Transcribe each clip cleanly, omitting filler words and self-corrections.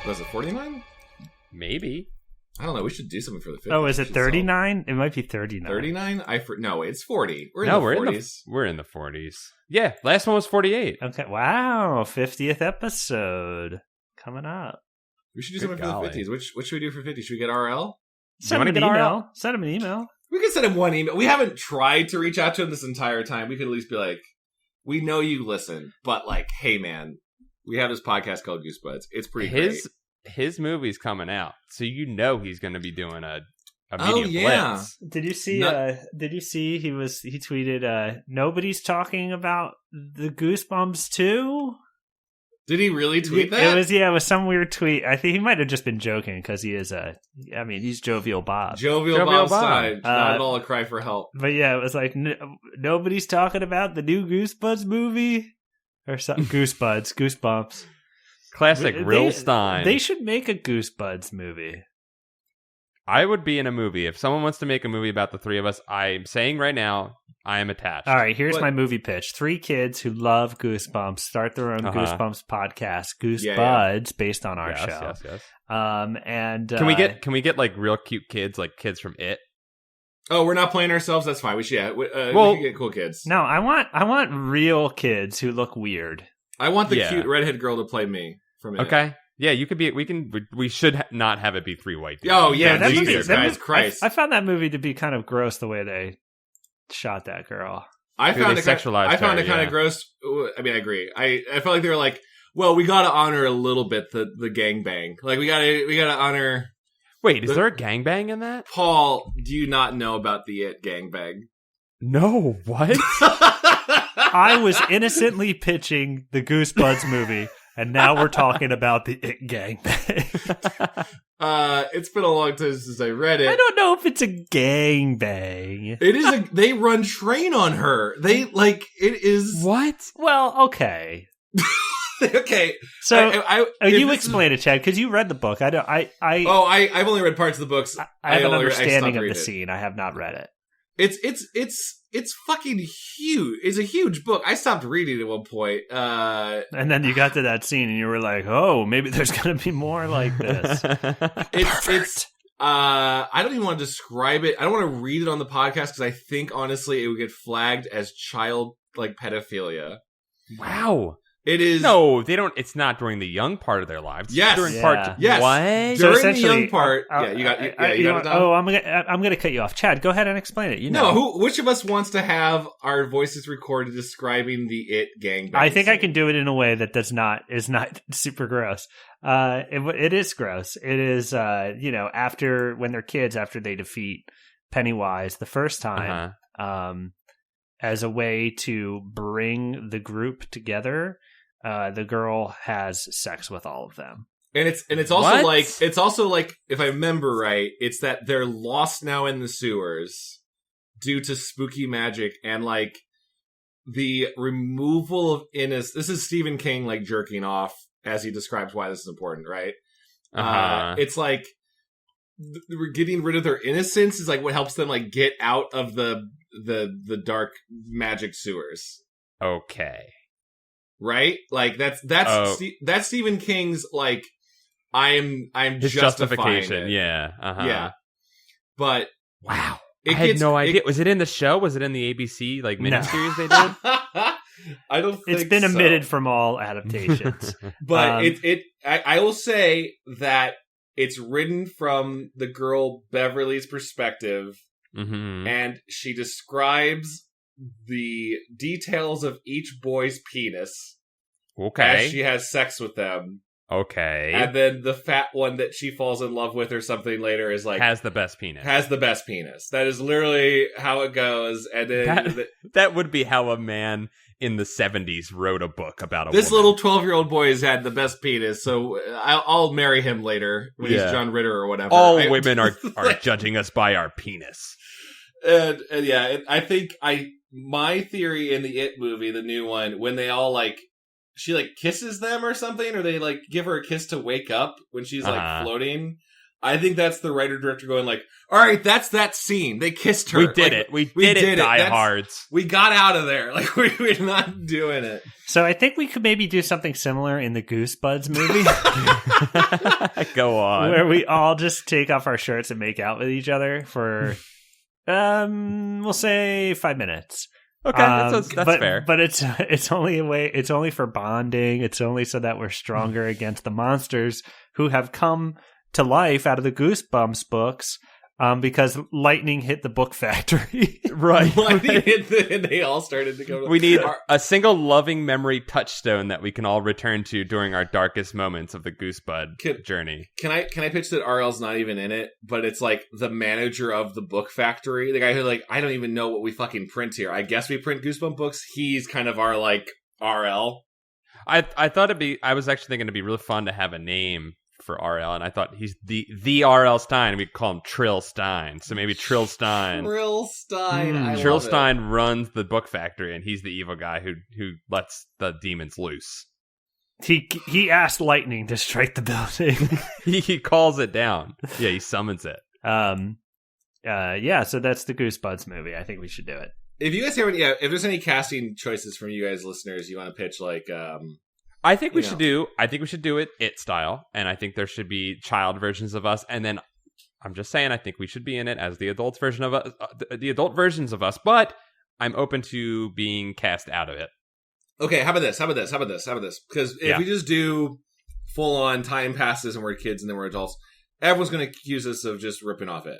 Was it 49? Maybe. I don't know. We should do something for the 50s. Oh, is it 39? It might be 39. 39? No, it's 40. We're in No, the we're 40s. we're in the 40s. Yeah, last one was 48. Okay, wow. 50th episode coming up. We should do Good something for golly. the 50s. What should we do for 50? Should we get RL? Send him wanna an get email. RL? Send him an email. We could send him one email. We haven't tried to reach out to him this entire time. We could at least be like, we know you listen, but like, hey man, we have this podcast called Goosebuds. It's pretty great. His movie's coming out, so you know he's going to be doing a Oh, media yeah. blitz. Did you see? Did you see? He tweeted. Nobody's talking about the Goosebumps 2. Did he really tweet that? It was some weird tweet. I think he might have just been joking because he is he's Jovial Bob. Jovial Bob Stein. Not at all a cry for help. But yeah, it was like nobody's talking about the new Goosebuds movie or something. Goosebumps. Classic Trill Stine. They should make a Goosebuds movie. I would be in a movie. If someone wants to make a movie about the three of us, I'm saying right now, I am attached. All right, here's my movie pitch. 3 kids who love Goosebumps start their own Goosebumps podcast, Goosebuds, based on our show. Yes. And Can we get like real cute kids, like kids from It? Oh, we're not playing ourselves? That's fine. We should we can get cool kids. No, I want real kids who look weird. I want the cute redhead girl to play me from It. Okay. Yeah, you could be. We should not have it be 3 white dudes. Oh yeah, that Jesus movie, Christ! I found that movie to be kind of gross the way they shot that girl. I found it kind sexualized of gross. I mean, I agree. I felt like they were like, well, we got to honor a little bit the gangbang. Like we got to honor. Wait, is there a gangbang in that? Paul, do you not know about the It gangbang? No, what? I was innocently pitching the Goosebuds movie, and now we're talking about the It gangbang. It's been a long time since I read it. I don't know if it's a gangbang. It is. They run train on her. They like it is. What? Well, okay. Okay. So you explain it, Chad, because you read the book. I've only read parts of the books. I have an understanding of the scene. I have not read it. It's fucking huge. It's a huge book. I stopped reading at one point. And then you got to that scene and you were like, oh, maybe there's going to be more like this. It's I don't even want to describe it. I don't want to read it on the podcast because I think honestly it would get flagged as child like pedophilia. Wow. It is. No, they don't. It's not during the young part of their lives. Yes. During part. Yes. What? So during the young part. You got it. Oh, I'm gonna cut you off, Chad. Go ahead and explain it. You know. No, which of us wants to have our voices recorded describing the It gangbang? I think I can do it in a way that is not super gross. It is gross. It is after when they're kids, after they defeat Pennywise the first time, as a way to bring the group together. The girl has sex with all of them, and it's also like if I remember right, it's that they're lost now in the sewers due to spooky magic and like the removal of innocence. This is Stephen King like jerking off as he describes why this is important, right? It's like getting rid of their innocence is like what helps them like get out of the dark magic sewers. Okay. Right? Like that's Stephen King's like I'm his justification. Yeah. Yeah. But wow. I had no idea. Was it in the show? Was it in the ABC like miniseries they did? I don't think it's been omitted from all adaptations. But I will say that it's written from the girl Beverly's perspective, and she describes the details of each boy's penis as she has sex with them. Okay. And then the fat one that she falls in love with or something later is like has the best penis. That is literally how it goes. And then that would be how a man in the 70s wrote a book about this woman. little 12-year-old boy has had the best penis, so I'll marry him later when he's John Ritter or whatever. All women are judging us by our penis. And I think my theory in the It movie, the new one, when they all like, she like kisses them or something, or they like give her a kiss to wake up when she's like floating. I think that's the writer-director going like, all right, that's that scene. They kissed her. We did it. We did it, diehards. We got out of there. Like, we're not doing it. So I think we could maybe do something similar in the Goosebuds movie. Go on. Where we all just take off our shirts and make out with each other for, we'll say 5 minutes. Okay, that's fair. But it's only for bonding. It's only so that we're stronger against the monsters who have come to life out of the Goosebumps books, because lightning hit the book factory. Right. Lightning hit and they all started to go. We need a single loving memory touchstone that we can all return to during our darkest moments of the Goosebud journey. Can I pitch that RL's not even in it, but it's like the manager of the book factory, the guy who like, I don't even know what we fucking print here. I guess we print Goosebump books. He's kind of our like RL. I thought I was actually thinking it'd be really fun to have a name for RL, and I thought he's the RL Stine. We call him Trill Stine, so maybe Trill Stine. Trill Stine. Trill Stine runs the book factory, and he's the evil guy who lets the demons loose. He asked lightning to strike the building. he calls it down. Yeah, he summons it. Yeah. So that's the Goosebuds movie. I think we should do it. If you guys have if there's any casting choices from you guys listeners, you want to pitch like. I think we should do it style, and I think there should be child versions of us, and then I'm just saying I think we should be in it as the adult versions of us, but I'm open to being cast out of it. Okay, how about this? Because if we just do full on time passes and we're kids and then we're adults, everyone's going to accuse us of just ripping off it.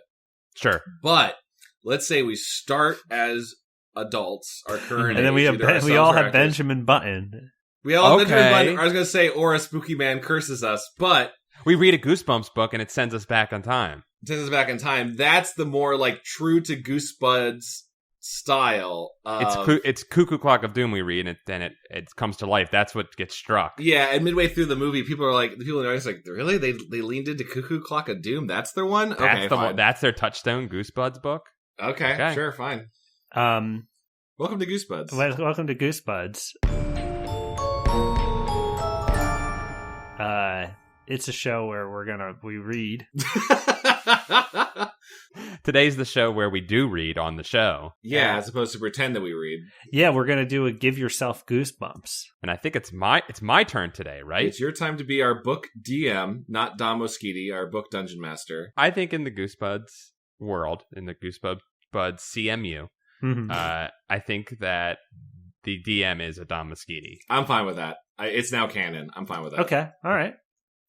Sure. But let's say we start as adults, our current and then age, we all have Benjamin Button. We all have Benjamin Button. I was going to say, or a spooky man curses us, but we read a Goosebumps book and it sends us back in time. That's the more like true to Goosebuds style. It's Cuckoo Clock of Doom we read, and then it comes to life. That's what gets struck. Yeah, and midway through the movie, people are like, really? They leaned into Cuckoo Clock of Doom? That's their one? Okay, fine. That's their touchstone Goosebuds book? Okay, sure, fine. Welcome to Goosebuds. Welcome to Goosebuds. It's a show where we read. Today's the show where we do read on the show. Yeah, as opposed to pretend that we read. Yeah, we're gonna do a give yourself goosebumps. And I think it's my turn today, right? It's your time to be our book DM, not Dom Moschitti, our book dungeon master. I think in the Goosebuds world, in the Goosebuds CMU, I think that the DM is a Dom Moschitti. I'm fine with that. It's now canon. I'm fine with that. Okay, all right.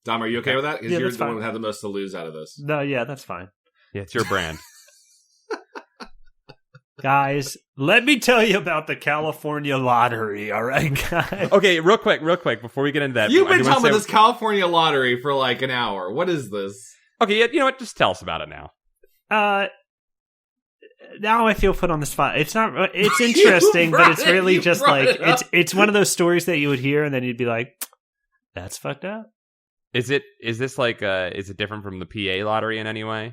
Dom, are you okay with that? Because you're the fine. one who had the most to lose out of this. No, yeah, that's fine. Yeah, it's your brand. Guys, let me tell you about the California lottery, all right, guys? Okay, real quick, before we get into that. You've been talking about this California lottery for like an hour. What is this? Okay, you know what? Just tell us about it now. Now I feel put on the spot. It's not. It's interesting, but it's really just like it's one of those stories that you would hear, and then you'd be like, "That's fucked up." Is this like is it different from the PA lottery in any way?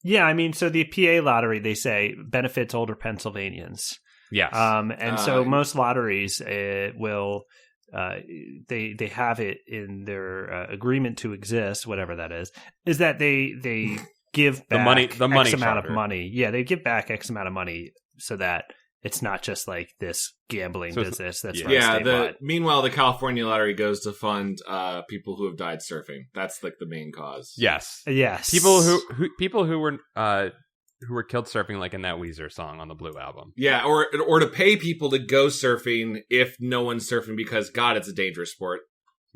Yeah, I mean, so the PA lottery, they say, benefits older Pennsylvanians. Yes. And so most lotteries will they have it in their agreement to exist, whatever that is that they give back the money X amount charter. of money. Yeah, they give back X amount of money so that it's not just like this gambling business that's run statewide. Meanwhile, the California lottery goes to fund people who have died surfing. That's like the main cause. Yes. People who were killed surfing, like in that Weezer song on the Blue album. Yeah, or to pay people to go surfing if no one's surfing because God, it's a dangerous sport.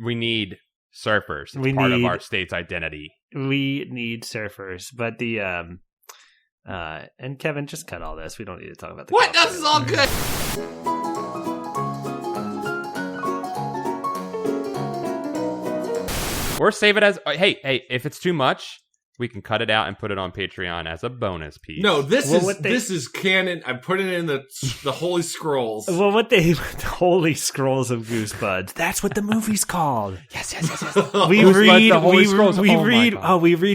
We need surfers. It's part of our state's identity. We need surfers, but the and Kevin, just cut all this. We don't need to talk about the what? This is all good. Or save it as hey, if it's too much, we can cut it out and put it on Patreon as a bonus piece. No, this is canon. I'm putting it in the Holy Scrolls. Well, the Holy Scrolls of Goosebuds. That's what the movie's called. Yes. We read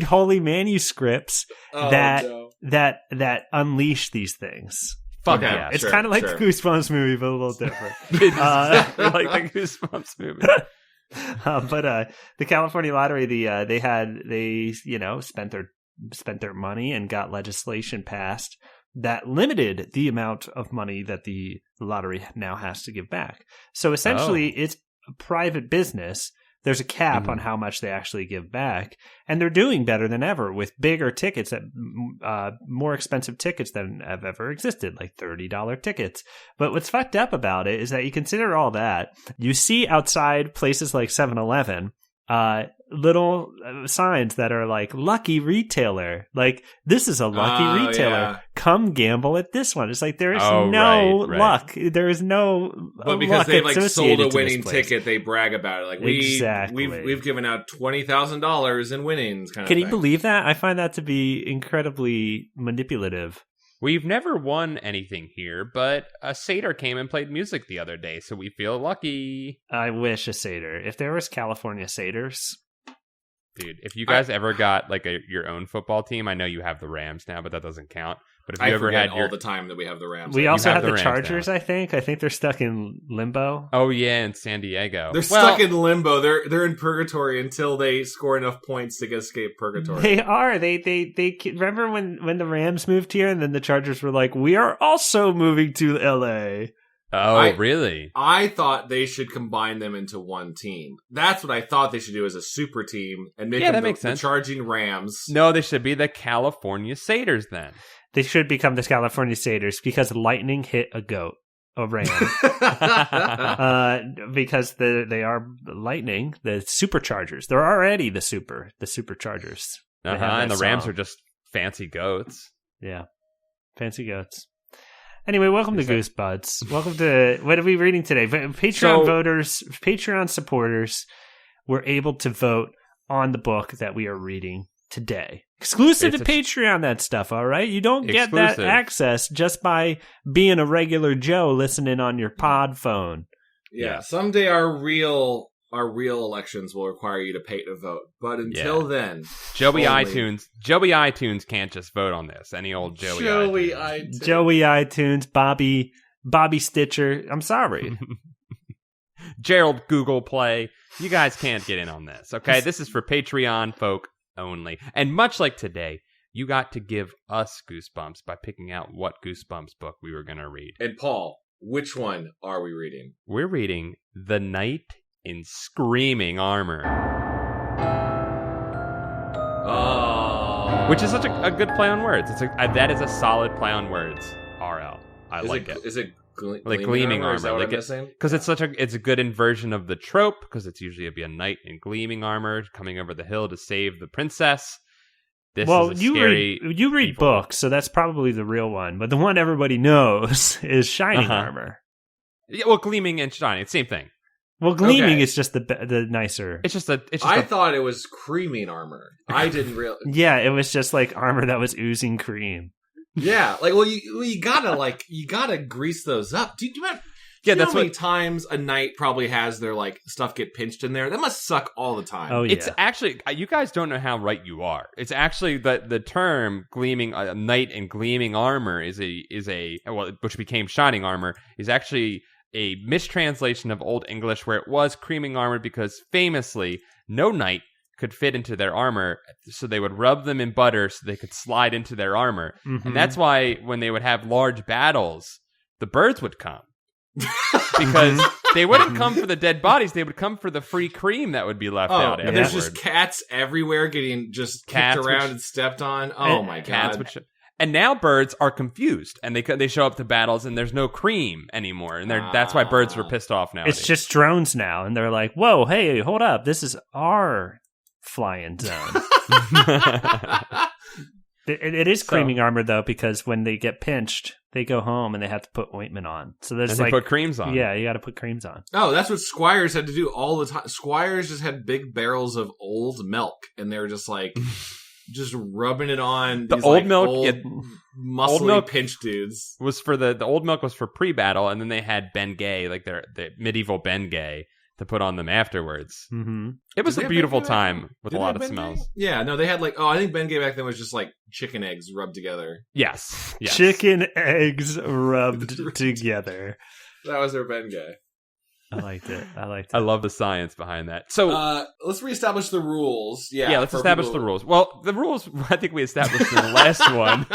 holy manuscripts that unleash these things. Fuck yeah. It's kind of like the Goosebumps movie, but a little different. Exactly like the Goosebumps movie. But the California lottery, they spent their money and got legislation passed that limited the amount of money that the lottery now has to give back. So essentially, it's a private business. There's a cap on how much they actually give back, and they're doing better than ever with bigger tickets, more expensive tickets than have ever existed, like $30 tickets. But what's fucked up about it is that you consider all that, you see outside places like 7-Eleven, little signs that are like lucky retailer, like this is a lucky retailer. Yeah. Come gamble at this one. It's like there is luck. There is no. But because they've like sold a winning ticket, they brag about it. Like we've given out $20,000 in winnings. Can you believe that? I find that to be incredibly manipulative. We've never won anything here, but a satyr came and played music the other day, so we feel lucky. I wish a satyr. If there was California satyrs. Dude, if you guys ever got like your own football team, I know you have the Rams now, but that doesn't count. But if you ever had all the time that we have the Rams, we also have the Chargers. Now. I think they're stuck in limbo. Oh yeah, in San Diego, they're stuck in limbo. They're in purgatory until they score enough points to escape purgatory. They are. They remember when the Rams moved here, and then the Chargers were like, "We are also moving to LA." Oh, really? I thought they should combine them into one team. That's what I thought they should do as a super team and make them the Charging Rams. No, they should be the California Satyrs then. They should become the California Satyrs because lightning hit a goat, a ram. Because they are lightning, the superchargers. They're already the superchargers. And the Rams are just fancy goats. Yeah, fancy goats. Anyway, welcome to Goosebuds. Welcome to, what are we reading today? Patreon supporters were able to vote on the book that we are reading today. Exclusive to Patreon, that stuff, all right? You don't get that access just by being a regular Joe listening on your pod phone. Yeah, someday our real elections will require you to pay to vote. But until then, Joey iTunes can't just vote on this. Any old Joey iTunes. Joey iTunes, Bobby Stitcher. I'm sorry. Gerald Google Play. You guys can't get in on this, okay? This is for Patreon folk only. And much like today, you got to give us goosebumps by picking out what Goosebumps book we were going to read. And Paul, which one are we reading? We're reading The Knight in Screaming Armor. Oh. Which is such a good play on words. That is a solid play on words, RL. I like it. Is it gleaming armor? Is that what I'm missing? Because it's a good inversion of the trope, because it's usually a knight in gleaming armor coming over the hill to save the princess. This is you read books, so that's probably the real one. But the one everybody knows is shining armor. Yeah, well, gleaming and shining, same thing. Well, gleaming is just the nicer. I thought it was creaming armor. I didn't realize. Yeah, it was just like armor that was oozing cream. Yeah, like you gotta grease those up. Do you know how many times a knight probably has their like stuff get pinched in there? That must suck all the time. Oh yeah. It's actually, you guys don't know how right you are. It's actually the term gleaming knight in gleaming armor which became shining armor, is actually a mistranslation of Old English where it was creaming armor, because famously no knight could fit into their armor, so they would rub them in butter so they could slide into their armor. Mm-hmm. And that's why when they would have large battles, the birds would come. Because they wouldn't come for the dead bodies, they would come for the free cream that would be left out. And there's just cats everywhere getting just kicked around and stepped on. Oh my god. And now birds are confused, and they show up to battles, and there's no cream anymore, and that's why birds are pissed off now. It's just drones now, and they're like, "Whoa, hey, hold up! This is our flying zone." It is creaming armor though, because when they get pinched, they go home and they have to put ointment on. So there's they put creams on. Yeah, you got to put creams on. Oh, that's what squires had to do all the time. Squires just had big barrels of old milk, and they were just like. Just rubbing it on the these, old like, milk, muscly old milk pinched dudes. Was for the old milk was for pre-battle, and then they had Ben Gay, like the medieval Ben Gay, to put on them afterwards. Mm-hmm. It was a beautiful time with a lot of smells. Yeah, no, they had like I think Ben Gay back then was just like chicken eggs rubbed together. Yes. Chicken eggs rubbed together. That was their Ben Gay. I liked it. I love the science behind that. So let's reestablish the rules. Yeah, let's establish the rules. Well, the rules I think we established in the last one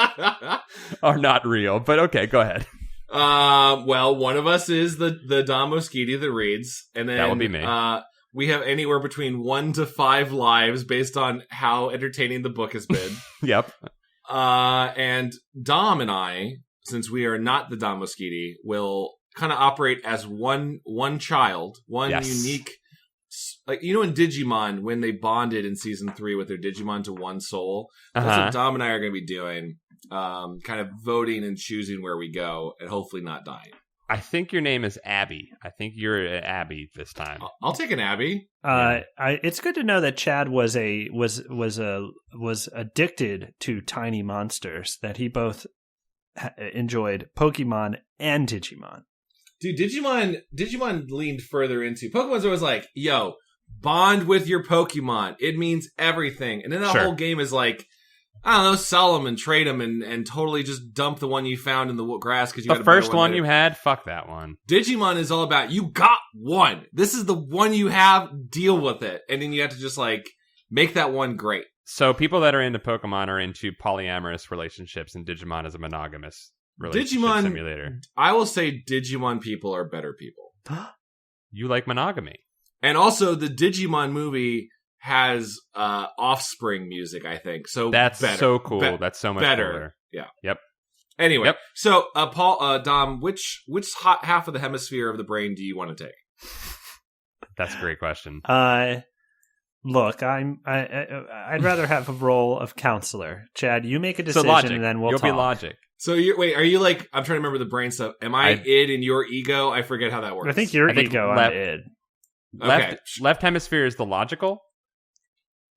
are not real, but okay, go ahead. Well, one of us is the Dom Moschitti that reads, and then that will be me. We have anywhere between 1 to 5 lives based on how entertaining the book has been. Yep. And Dom and I, since we are not the Dom Moschitti, will kind of operate as one child, one unique. Like, you know, in Digimon, when they bonded in season 3 with their Digimon to one soul, that's what Dom and I are going to be doing. Kind of voting and choosing where we go, and hopefully not dying. I think your name is Abby. I think you're Abby this time. I'll take an Abby. It's good to know that Chad was addicted to tiny monsters. That he both enjoyed Pokemon and Digimon. Dude, Digimon leaned further into Pokemon's always like, yo, bond with your Pokemon. It means everything. And then that whole game is like, I don't know, sell them and trade them and totally just dump the one you found in the grass because you the first one you had. Fuck that one. Digimon is all about you got one. This is the one you have. Deal with it, and then you have to just like make that one great. So people that are into Pokemon are into polyamorous relationships, and Digimon is a monogamous relationship simulator. I will say Digimon people are better people. You like monogamy, and also the Digimon movie has Offspring music, I think. So that's better. So cool. That's so much better. Cooler. Yeah. Yep. Anyway, so Paul, Dom, which hot half of the hemisphere of the brain do you want to take? That's a great question. Look, I'd rather have a role of counselor. Chad, you make a decision, and then You'll talk. be logic. So are you like? I'm trying to remember the brain stuff. Am I id and your ego? I forget how that works. I think your ego. I'm id. Left hemisphere is the logical.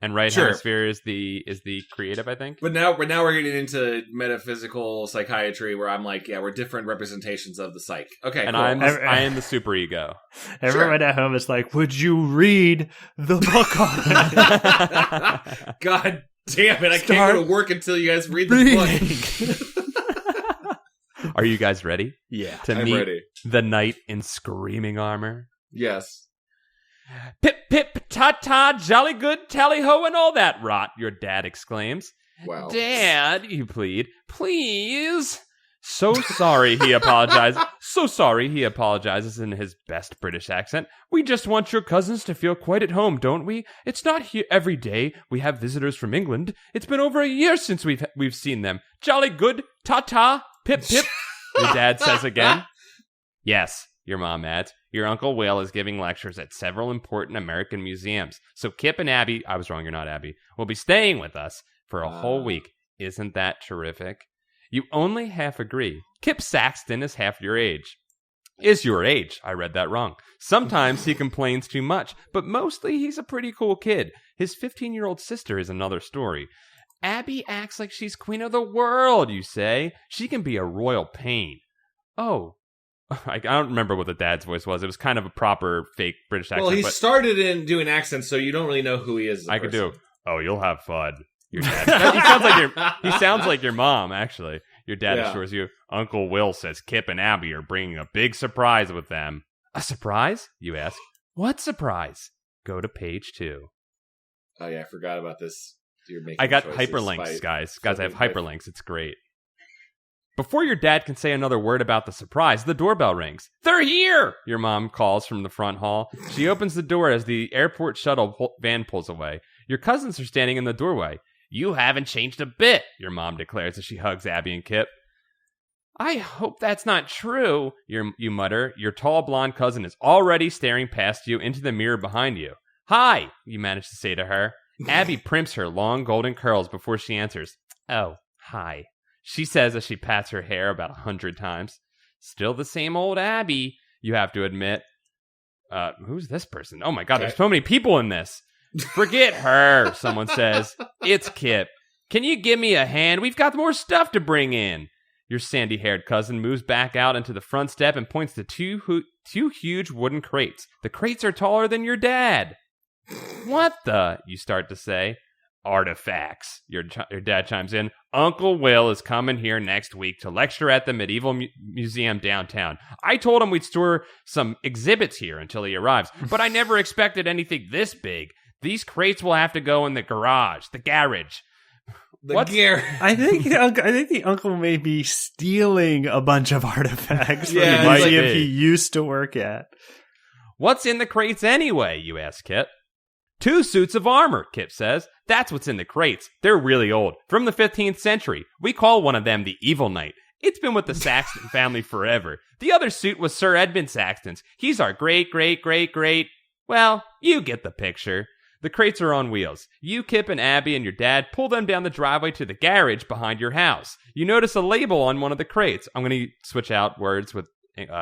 And right hemisphere is the creative, I think. But now we're getting into metaphysical psychiatry, where I'm like, yeah, we're different representations of the psyche. Okay, and cool. I am the super ego. Everyone at home is like, would you read the book on it? God damn it! I can't go to work until you guys read the book. Are you guys ready? Yeah, I'm ready. The knight in screaming armor. Yes. Pip, pip, ta-ta, jolly good, tally-ho, and all that rot, your dad exclaims. Wow. Dad, you plead. Please. So sorry, he apologizes. So sorry, he apologizes in his best British accent. We just want your cousins to feel quite at home, don't we? It's not here every day we have visitors from England. It's been over a year since we've seen them. Jolly good, ta-ta, pip, pip, your dad says again. Yes, your mom adds. Your Uncle Will is giving lectures at several important American museums. So Kip and Abby, I was wrong, you're not Abby, will be staying with us for a whole week. Isn't that terrific? You only half agree. Kip Saxton is half your age. Is your age. I read that wrong. Sometimes he complains too much, but mostly he's a pretty cool kid. His 15-year-old sister is another story. Abby acts like she's queen of the world, you say. She can be a royal pain. Oh. I don't remember what the dad's voice was. It was kind of a proper fake British accent. Well, he started in doing accents, so you don't really know who he is. Could do. Oh, you'll have fun. Your dad. He sounds like your mom. Actually, your dad assures you. Uncle Will says Kip and Abby are bringing a big surprise with them. A surprise? You ask. What surprise? Go to page 2. Oh yeah, I forgot about this. I got hyperlinks, guys. I have hyperlinks. It's great. Before your dad can say another word about the surprise, the doorbell rings. They're here! Your mom calls from the front hall. She opens the door as the airport shuttle van pulls away. Your cousins are standing in the doorway. You haven't changed a bit, your mom declares as she hugs Abby and Kip. I hope that's not true, you mutter. Your tall blonde cousin is already staring past you into the mirror behind you. Hi, you manage to say to her. Abby primps her long golden curls before she answers. Oh, hi. She says as she pats her hair about 100 times. Still the same old Abby, you have to admit. Who's this person? Oh my God, there's so many people in this. Forget her, someone says. It's Kip. Can you give me a hand? We've got more stuff to bring in. Your sandy-haired cousin moves back out into the front step and points to two huge wooden crates. The crates are taller than your dad. What the? You start to say. Artifacts. Your dad chimes in. Uncle Will is coming here next week to lecture at the Medieval Museum downtown. I told him we'd store some exhibits here until he arrives, but I never expected anything this big. These crates will have to go in the garage. I think the uncle may be stealing a bunch of artifacts from Yeah, the museum he used to work at. What's in the crates anyway, you ask Kip. 2 suits of armor, Kip says. That's what's in the crates. They're really old, from the 15th century. We call one of them the Evil Knight. It's been with the Saxton family forever. The other suit was Sir Edmund Saxton's. He's our great. Well, you get the picture. The crates are on wheels. You, Kip, and Abby and your dad pull them down the driveway to the garage behind your house. You notice a label on one of the crates. I'm going to switch out words with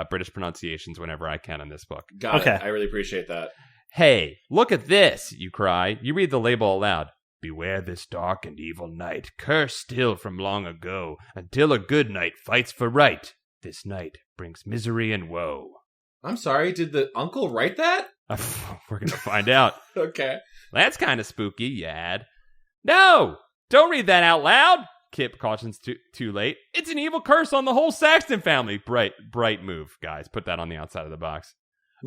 British pronunciations whenever I can in this book. Got it. I really appreciate that. Hey, look at this, you cry. You read the label aloud. Beware this dark and evil night, cursed still from long ago, until a good knight fights for right. This night brings misery and woe. I'm sorry, did the uncle write that? We're going to find out. Okay. That's kind of spooky, you add. No! Don't read that out loud! Kip cautions too late. It's an evil curse on the whole Saxton family. Bright move, guys. Put that on the outside of the box.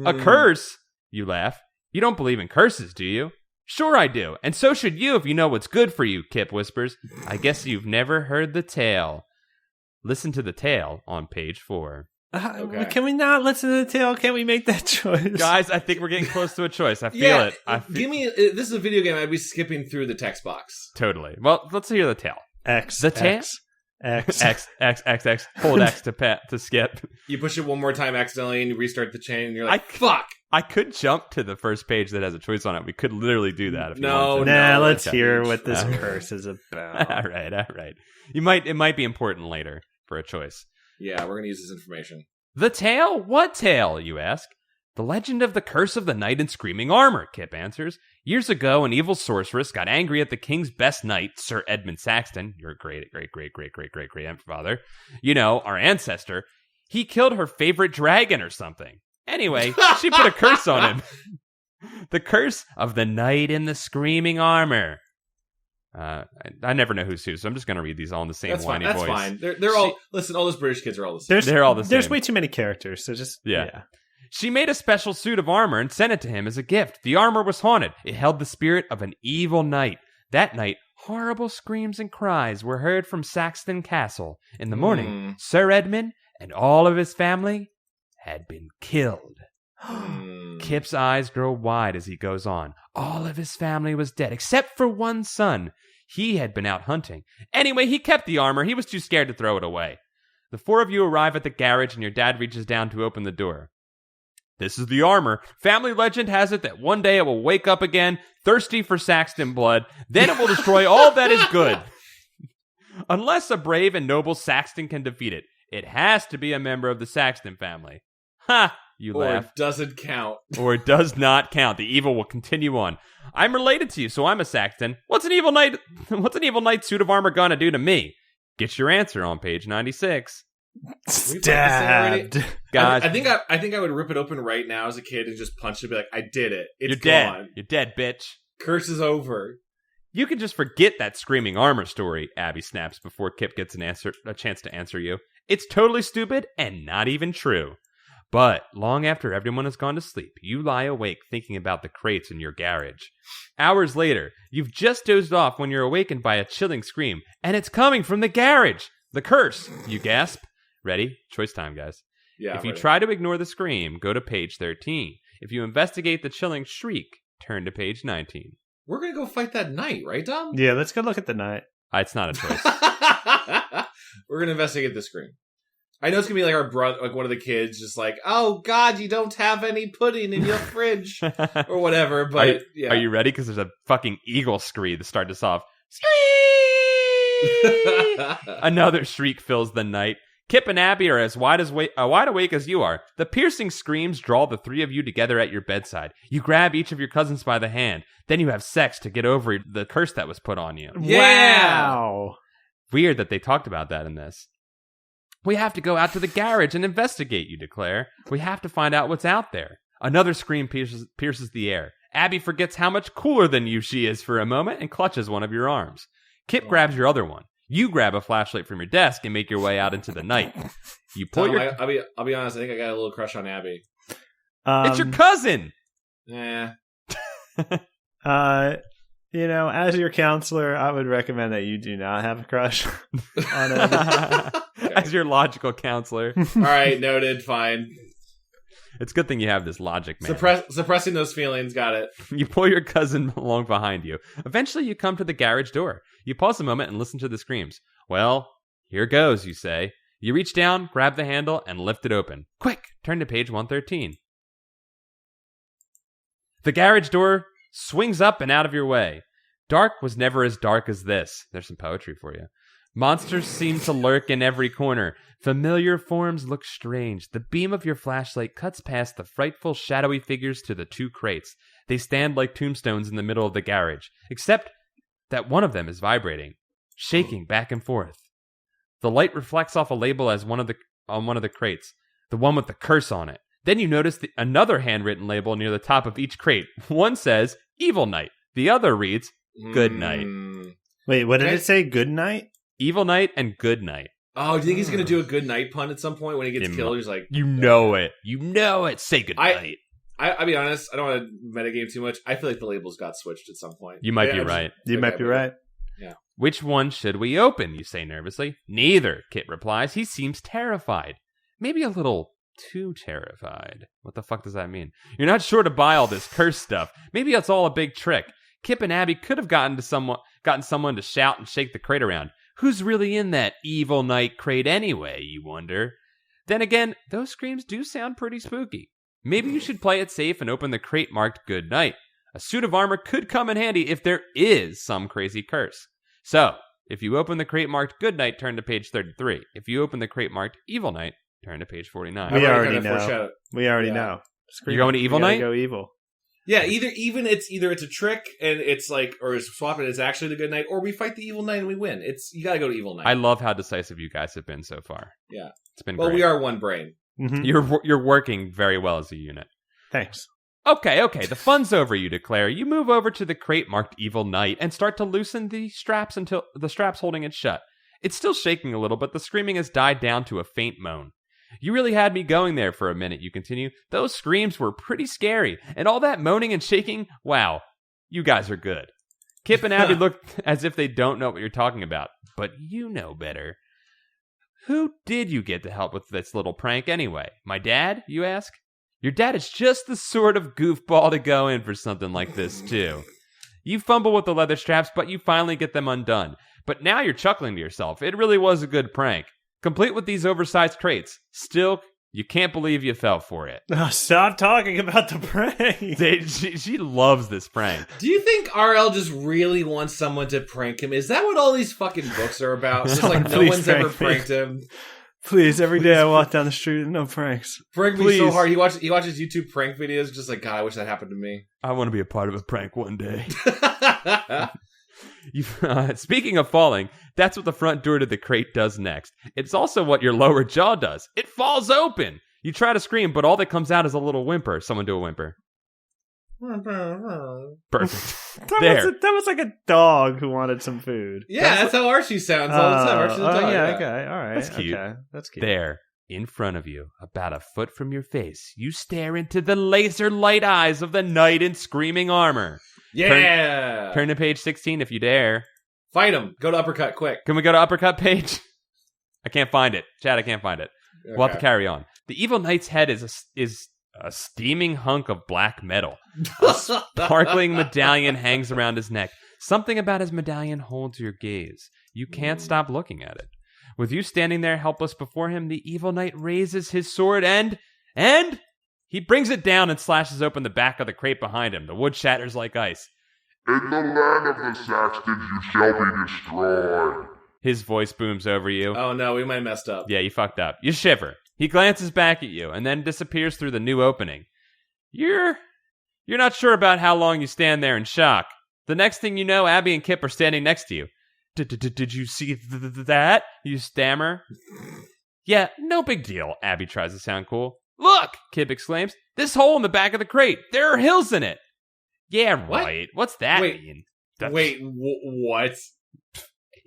A curse? You laugh. You don't believe in curses, do you? Sure I do. And so should you if you know what's good for you, Kip whispers. I guess you've never heard the tale. Listen to the tale on page 4. Okay. Can we not listen to the tale? Can't we make that choice? Guys, I think we're getting close to a choice. I feel it. Give me... This is a video game. I'd be skipping through the text box. Totally. Well, let's hear the tale. The tale? X. Hold X to skip. You push it one more time accidentally and you restart the chain and you're like, fuck! I could jump to the first page that has a choice on it. We could literally do that if you want to. Let's hear what this curse is about. All right. It might be important later for a choice. Yeah, we're going to use this information. The tale? What tale, you ask? The legend of the curse of the knight in screaming armor, Kip answers. Years ago, an evil sorceress got angry at the king's best knight, Sir Edmund Saxton, your great-great-great-great-great-great-grandfather. You know, our ancestor. He killed her favorite dragon or something. Anyway, she put a curse on him. The curse of the knight in the screaming armor. I never know who's who, so I'm just going to read these all in the same whiny voice. That's fine. They're all... Listen, all those British kids are all the same. They're all the same. There's way too many characters, so just... Yeah. She made a special suit of armor and sent it to him as a gift. The armor was haunted. It held the spirit of an evil knight. That night, horrible screams and cries were heard from Saxton Castle. In the morning, Sir Edmund and all of his family had been killed. Kip's eyes grow wide as he goes on. All of his family was dead, except for one son. He had been out hunting. Anyway, he kept the armor. He was too scared to throw it away. The 4 of you arrive at the garage, and your dad reaches down to open the door. This is the armor. Family legend has it that one day it will wake up again, thirsty for Saxton blood. Then it will destroy all that is good. Unless a brave and noble Saxton can defeat it. It has to be a member of the Saxton family. Ha! You laugh. Or it doesn't count. Or it does not count. The evil will continue on. I'm related to you, so I'm a Saxton. What's an evil knight suit of armor gonna do to me? Get your answer on page 96. Stabbed. Guys, I think I would rip it open right now as a kid and just punch it and be like, I did it. You're dead. You're dead, bitch. Curse is over. You can just forget that screaming armor story, Abby snaps before Kip gets a chance to answer you. It's totally stupid and not even true. But long after everyone has gone to sleep, you lie awake thinking about the crates in your garage. Hours later, you've just dozed off when you're awakened by a chilling scream, and it's coming from the garage. The curse, you gasp. Ready? Choice time, guys. Yeah. If you try to ignore the scream, go to page 13. If you investigate the chilling shriek, turn to page 19. We're going to go fight that knight, right, Dom? Yeah, let's go look at the knight. It's not a choice. We're going to investigate the scream. I know it's going to be like our brother, like one of the kids, just like, oh, God, you don't have any pudding in your fridge, or whatever, but Are you ready? Because there's a fucking eagle scream to start us off. Another shriek fills the night. Kip and Abby are as wide awake as you are. The piercing screams draw the 3 of you together at your bedside. You grab each of your cousins by the hand. Then you have sex to get over the curse that was put on you. Yeah! Wow! Weird that they talked about that in this. We have to go out to the garage and investigate, you declare. We have to find out what's out there. Another scream pierces the air. Abby forgets how much cooler than you she is for a moment and clutches one of your arms. Kip grabs your other one. You grab a flashlight from your desk and make your way out into the night. You pull your... I'll be honest, I think I got a little crush on Abby. It's your cousin! Yeah. As your counselor, I would recommend that you do not have a crush on Abby. As your logical counselor. All right, noted, fine. It's a good thing you have this logic, man. Suppressing those feelings, got it. You pull your cousin along behind you. Eventually, you come to the garage door. You pause a moment and listen to the screams. Well, here goes, you say. You reach down, grab the handle, and lift it open. Quick, turn to page 113. The garage door swings up and out of your way. Dark was never as dark as this. There's some poetry for you. Monsters seem to lurk in every corner. Familiar forms look strange. The beam of your flashlight cuts past the frightful, shadowy figures to the two crates. They stand like tombstones in the middle of the garage, except that one of them is vibrating, shaking back and forth. The light reflects off a label on one of the crates, the one with the curse on it. Then you notice another handwritten label near the top of each crate. One says, Evil Night. The other reads, Good Night. Wait, what did it say? Good Night? Evil Night and Good Night. Oh, do you think he's going to do a good night pun at some point when he gets killed? He's like... You know it. You know it. Say good night. I'll be honest, I don't want to metagame too much. I feel like the labels got switched at some point. You might be right. You might be right. Yeah. Which one should we open, you say nervously. Neither, Kit replies. He seems terrified. Maybe a little too terrified. What the fuck does that mean? You're not sure to buy all this curse stuff. Maybe it's all a big trick. Kip and Abby could have gotten someone to shout and shake the crate around. Who's really in that Evil Night crate anyway, you wonder? Then again, those screams do sound pretty spooky. Maybe you should play it safe and open the crate marked Good Night. A suit of armor could come in handy if there is some crazy curse. So, if you open the crate marked Good Night, turn to page 33. If you open the crate marked Evil Night, turn to page 49. We already know. We already know. You're going to Evil Night? Go evil. Yeah, either it's a trick and it's like, or it's swap and it's actually the Good Night, or we fight the Evil Night and we win. You got to go to Evil Night. I love how decisive you guys have been so far. Yeah, it's been great. We are one brain. Mm-hmm. You're working very well as a unit. Thanks. Okay. The fun's over, you declare. You move over to the crate marked Evil Night and start to loosen the straps until the straps holding it shut. It's still shaking a little, but the screaming has died down to a faint moan. You really had me going there for a minute, you continue. Those screams were pretty scary, and all that moaning and shaking, wow, you guys are good. Kip and Abby look as if they don't know what you're talking about, but you know better. Who did you get to help with this little prank anyway? My dad, you ask? Your dad is just the sort of goofball to go in for something like this, too. You fumble with the leather straps, but you finally get them undone. But now you're chuckling to yourself. It really was a good prank. Complete with these oversized crates. Still, you can't believe you fell for it. Oh, stop talking about the prank. She loves this prank. Do you think RL just really wants someone to prank him? Is that what all these fucking books are about? Just like no one's ever pranked him. Please, every day I walk down the street and no pranks. Prank me so hard. He watches YouTube prank videos just like, God, I wish that happened to me. I want to be a part of a prank one day. Speaking of falling, that's what the front door to the crate does next. It's also what your lower jaw does. It falls open. You try to scream, but all that comes out is a little whimper. Someone do a whimper. Perfect. That was like a dog who wanted some food. Yeah, that's how Archie sounds all the time. Archie's a dog. Yeah, okay, all right. That's cute. Okay, that's cute. There, in front of you, about a foot from your face, you stare into the laser light eyes of the knight in screaming armor. Yeah! Turn to page 16 if you dare. Fight him. Go to uppercut, quick. Can we go to uppercut page? I can't find it. Chad, I can't find it. Okay. We'll have to carry on. The evil knight's head is a steaming hunk of black metal. A sparkling medallion hangs around his neck. Something about his medallion holds your gaze. You can't stop looking at it. With you standing there helpless before him, the evil knight raises his sword and he brings it down and slashes open the back of the crate behind him. The wood shatters like ice. In the land of the Saxtons you shall be destroyed. His voice booms over you. Oh no, we might have messed up. Yeah, you fucked up. You shiver. He glances back at you and then disappears through the new opening. You're not sure about how long you stand there in shock. The next thing you know, Abby and Kip are standing next to you. Did you see that? You stammer. Yeah, no big deal. Abby tries to sound cool. Look, Kip exclaims. This hole in the back of the crate. There are hills in it. Yeah, What? right. What's that Wait, mean? what?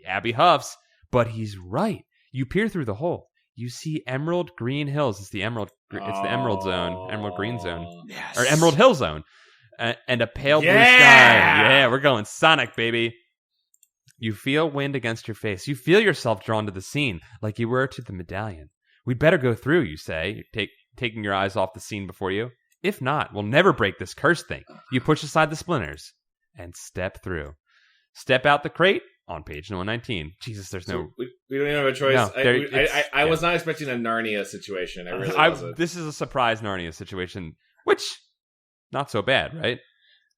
Abby huffs, but he's right. You peer through the hole. You see emerald green hills. It's the emerald zone, emerald green zone, Yes. or emerald hill zone, and a pale blue sky. Yeah, we're going Sonic, baby. You feel wind against your face. You feel yourself drawn to the scene, like you were to the medallion. We'd better go through, you say, taking your eyes off the scene before you. If not, we'll never break this cursed thing. You push aside the splinters and step through. Step out the crate on page 119. Jesus, there's no... So we don't even have a choice. No, I was not expecting a Narnia situation. I really wasn't. This is a surprise Narnia situation, which, not so bad, right?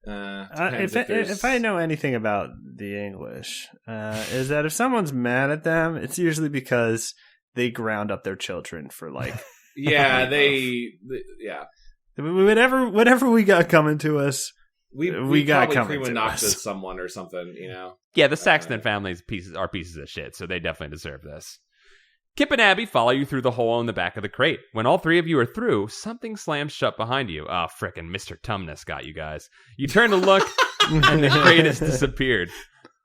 If I know anything about the English, is that if someone's mad at them, it's usually because they ground up their children for like... yeah, whatever we got coming to us, we got coming to us. us. Someone or something, you know. Yeah, the Saxton family's are pieces of shit, so they definitely deserve this. Kip and Abby follow you through the hole in the back of the crate. When all three of you are through, something slams shut behind you. Oh, frickin' Mr. Tumnus got you guys. You turn to look, and the crate has disappeared.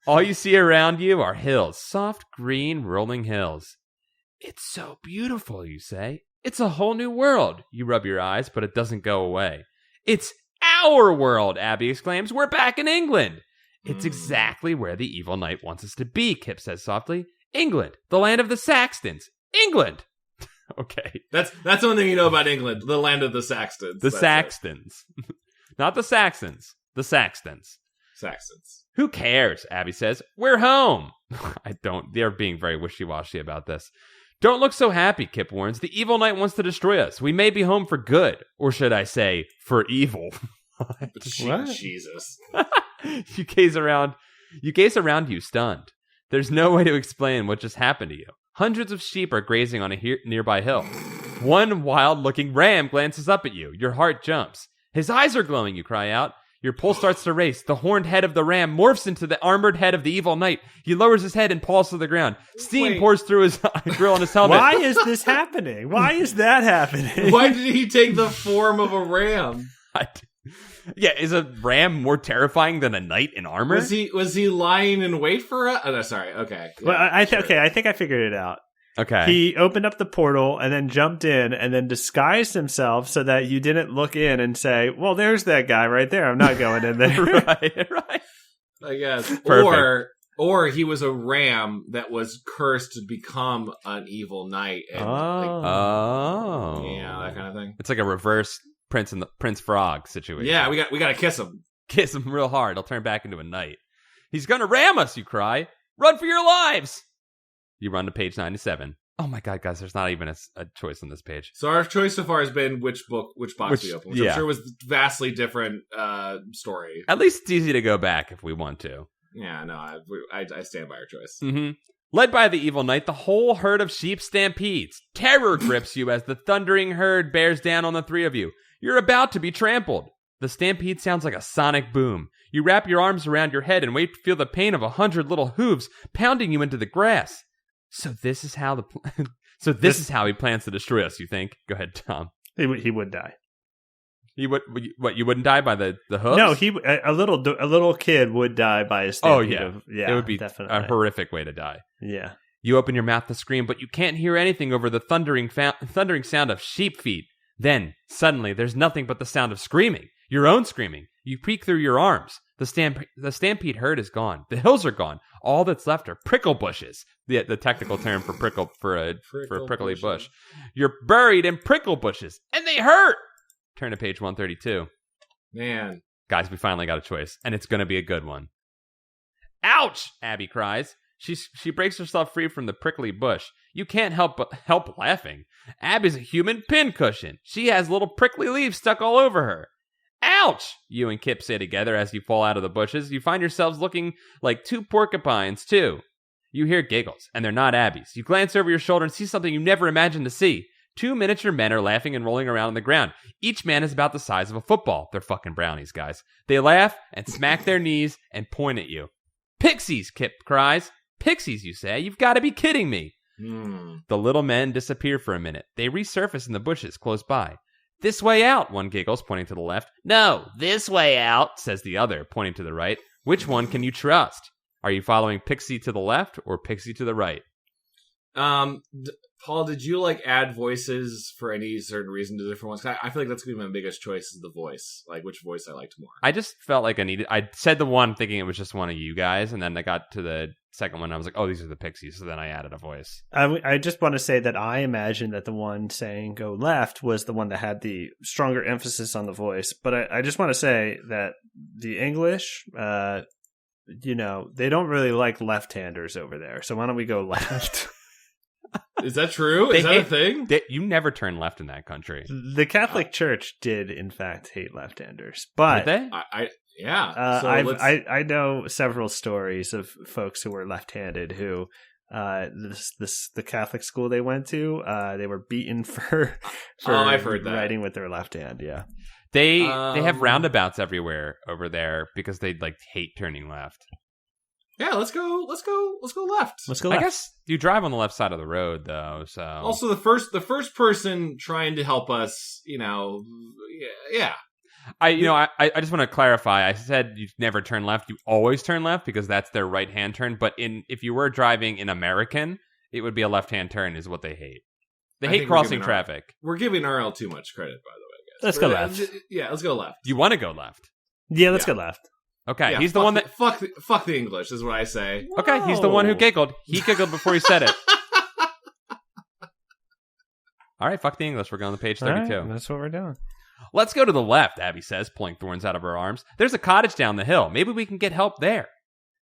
All you see around you are hills, soft green rolling hills. It's so beautiful, you say. It's a whole new world. You rub your eyes, but it doesn't go away. It's our world, Abby exclaims. We're back in England. It's exactly where the evil knight wants us to be, Kip says softly. England, the land of the Saxtons. England. Okay. That's the one thing you know about England, the land of the Saxtons. The Saxtons. Not the Saxons. The Saxtons. Saxons. Who cares, Abby says. We're home. They're being very wishy-washy about this. Don't look so happy, Kip warns. The evil knight wants to destroy us. We may be home for good. Or should I say, for evil. What? Jesus. You gaze around you, stunned. There's no way to explain what just happened to you. Hundreds of sheep are grazing on a nearby hill. One wild-looking ram glances up at you. Your heart jumps. His eyes are glowing, you cry out. Your pulse starts to race. The horned head of the ram morphs into the armored head of the evil knight. He lowers his head and falls to the ground. Steam pours through his grill on his helmet. Why is this happening? Why is that happening? Why did he take the form of a ram? Yeah, is a ram more terrifying than a knight in armor? Was he lying in wait for us? Oh, no, sorry. Okay. Yeah, well, I think I figured it out. Okay. He opened up the portal and then jumped in and then disguised himself so that you didn't look in and say, well, there's that guy right there. I'm not going in there. right. I guess. Perfect. Or he was a ram that was cursed to become an evil knight. And yeah, that kind of thing. It's like a reverse Prince Frog situation. Yeah, we got to kiss him. Kiss him real hard. He'll turn back into a knight. He's gonna ram us, you cry. Run for your lives! You run to page 97. Oh my god, guys, there's not even a choice on this page. So our choice so far has been which box we open, which I'm sure was vastly different story. At least it's easy to go back if we want to. Yeah, no, I stand by our choice. Mm-hmm. Led by the evil knight, the whole herd of sheep stampedes. Terror grips you as the thundering herd bears down on the three of you. You're about to be trampled. The stampede sounds like a sonic boom. You wrap your arms around your head and wait to feel the pain of 100 little hooves pounding you into the grass. So this is how he plans to destroy us, you think? Go ahead, Tom. He would die. He would. What? You wouldn't die by the hooves? No, a little kid would die by a stampede. Oh yeah, it would be definitely a horrific way to die. Yeah. You open your mouth to scream, but you can't hear anything over the thundering sound of sheep feet. Then suddenly, there's nothing but the sound of screaming. Your own screaming. You peek through your arms. The stampede herd is gone. The hills are gone. All that's left are prickle bushes. The technical term for prickle for a prickly bush. You're buried in prickle bushes, and they hurt. Turn to page 132. Man, guys, we finally got a choice, and it's going to be a good one. Ouch! Abby cries. She breaks herself free from the prickly bush. You can't help laughing. Abby's a human pincushion. She has little prickly leaves stuck all over her. Ouch! You and Kip say together as you fall out of the bushes. You find yourselves looking like two porcupines, too. You hear giggles, and they're not Abby's. You glance over your shoulder and see something you never imagined to see. Two miniature men are laughing and rolling around on the ground. Each man is about the size of a football. They're fucking brownies, guys. They laugh and smack their knees and point at you. Pixies, Kip cries. Pixies, you say? You've got to be kidding me. The little men disappear for a minute. They resurface in the bushes close by. This way out, one giggles, pointing to the left. No, this way out, says the other, pointing to the right. Which one can you trust? Are you following Pixie to the left or Pixie to the right? Paul, did you add voices for any certain reason to different ones? I feel like that's gonna be my biggest choice is the voice, which voice I liked more. I just felt like I said the one thinking it was just one of you guys, and then I got to the second one and I was like, oh, these are the Pixies, so then I added a voice. I just want to say that I imagine that the one saying go left was the one that had the stronger emphasis on the voice, but I just want to say that the English, they don't really like left-handers over there, so why don't we go left? Is that true? Is that a thing? You never turn left in that country. The Catholic Church did, in fact, hate left-handers, but did they? I know several stories of folks who were left-handed who the Catholic school they went to, they were beaten for I've heard that. writing with their left hand. Yeah, they have roundabouts everywhere over there because they hate turning left. Yeah, let's go left. Let's go left. I guess you drive on the left side of the road, though. So also the first person trying to help us, yeah. I just want to clarify. I said you never turn left. You always turn left because that's their right hand turn. But if you were driving in American, it would be a left hand turn. Is what they hate. They hate crossing traffic. We're giving RL too much credit, by the way, guys. Let's go left. Yeah, let's go left. You want to go left? Yeah, let's go left. Okay, yeah, he's the one that fuck the English is what I say. Whoa. Okay, he's the one who giggled. He giggled before he said it. All right, fuck the English. We're going to page 32. Right, that's what we're doing. Let's go to the left, Abby says, pulling thorns out of her arms. There's a cottage down the hill. Maybe we can get help there.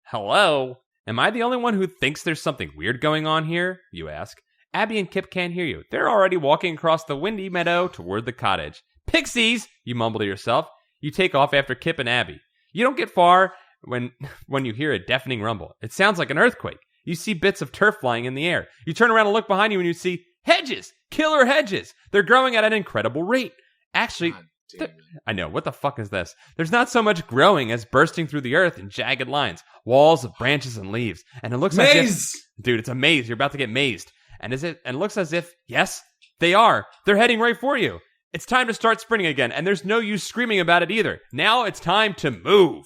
Hello? Am I the only one who thinks there's something weird going on here? You ask. Abby and Kip can't hear you. They're already walking across the windy meadow toward the cottage. Pixies! You mumble to yourself. You take off after Kip and Abby. You don't get far when you hear a deafening rumble. It sounds like an earthquake. You see bits of turf flying in the air. You turn around and look behind you and you see hedges! Killer hedges! They're growing at an incredible rate. Actually, I know, what the fuck is this? There's not so much growing as bursting through the earth in jagged lines, walls of branches and leaves. And it looks as if... Dude, it's a maze. You're about to get mazed. And it looks as if, yes, they are. They're heading right for you. It's time to start sprinting again, and there's no use screaming about it either. Now it's time to move.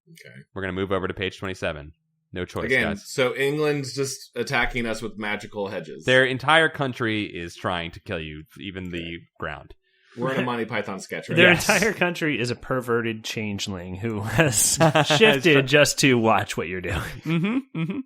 Okay. We're going to move over to page 27. No choice, again, guys. So England's just attacking us with magical hedges. Their entire country is trying to kill you, even the ground. We're in a Monty Python sketch, right? Their entire country is a perverted changeling who has shifted just to watch what you're doing. Mm-hmm, mm-hmm.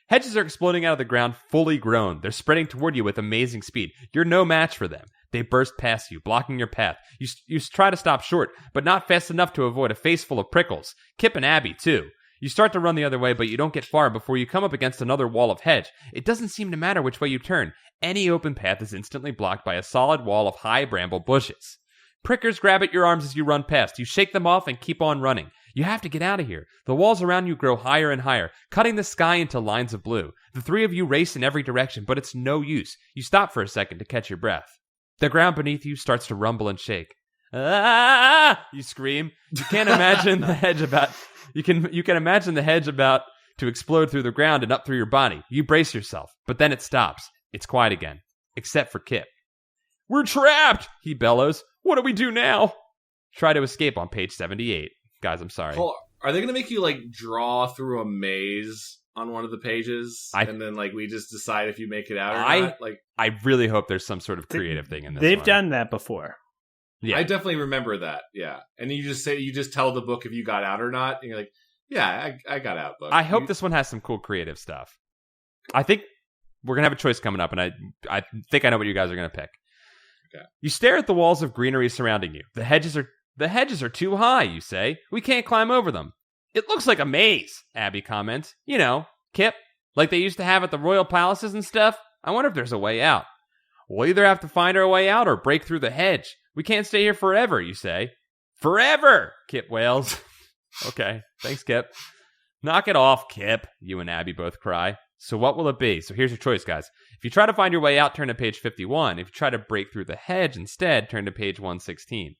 Hedges are exploding out of the ground, fully grown. They're spreading toward you with amazing speed. You're no match for them. They burst past you, blocking your path. You try to stop short, but not fast enough to avoid a face full of prickles. Kip and Abby, too. You start to run the other way, but you don't get far before you come up against another wall of hedge. It doesn't seem to matter which way you turn. Any open path is instantly blocked by a solid wall of high bramble bushes. Prickers grab at your arms as you run past. You shake them off and keep on running. You have to get out of here. The walls around you grow higher and higher, cutting the sky into lines of blue. The three of you race in every direction, but it's no use. You stop for a second to catch your breath. The ground beneath you starts to rumble and shake. Ah! You scream. You can't imagine the hedge about... You can imagine the hedge about to explode through the ground and up through your body. You brace yourself, but then it stops. It's quiet again, except for Kip. We're trapped, he bellows. What do we do now? Try to escape on page 78. Guys, I'm sorry. Paul, are they going to make you draw through a maze on one of the pages, and then we just decide if you make it out or not? I really hope there's some sort of creative thing in this. They've done that before. Yeah, I definitely remember that. Yeah, and you just tell the book if you got out or not, and you're like, yeah, I got out. Book. I hope this one has some cool creative stuff. I think we're gonna have a choice coming up, and I think I know what you guys are gonna pick. Okay. You stare at the walls of greenery surrounding you. The hedges are too high. You say we can't climb over them. It looks like a maze. Abby comments. You know, Kip, like they used to have at the royal palaces and stuff. I wonder if there's a way out. We'll either have to find our way out or break through the hedge. We can't stay here forever, you say. Forever, Kip wails. Okay, thanks, Kip. Knock it off, Kip, you and Abby both cry. So what will it be? So here's your choice, guys. If you try to find your way out, turn to page 51. If you try to break through the hedge instead, turn to page 116.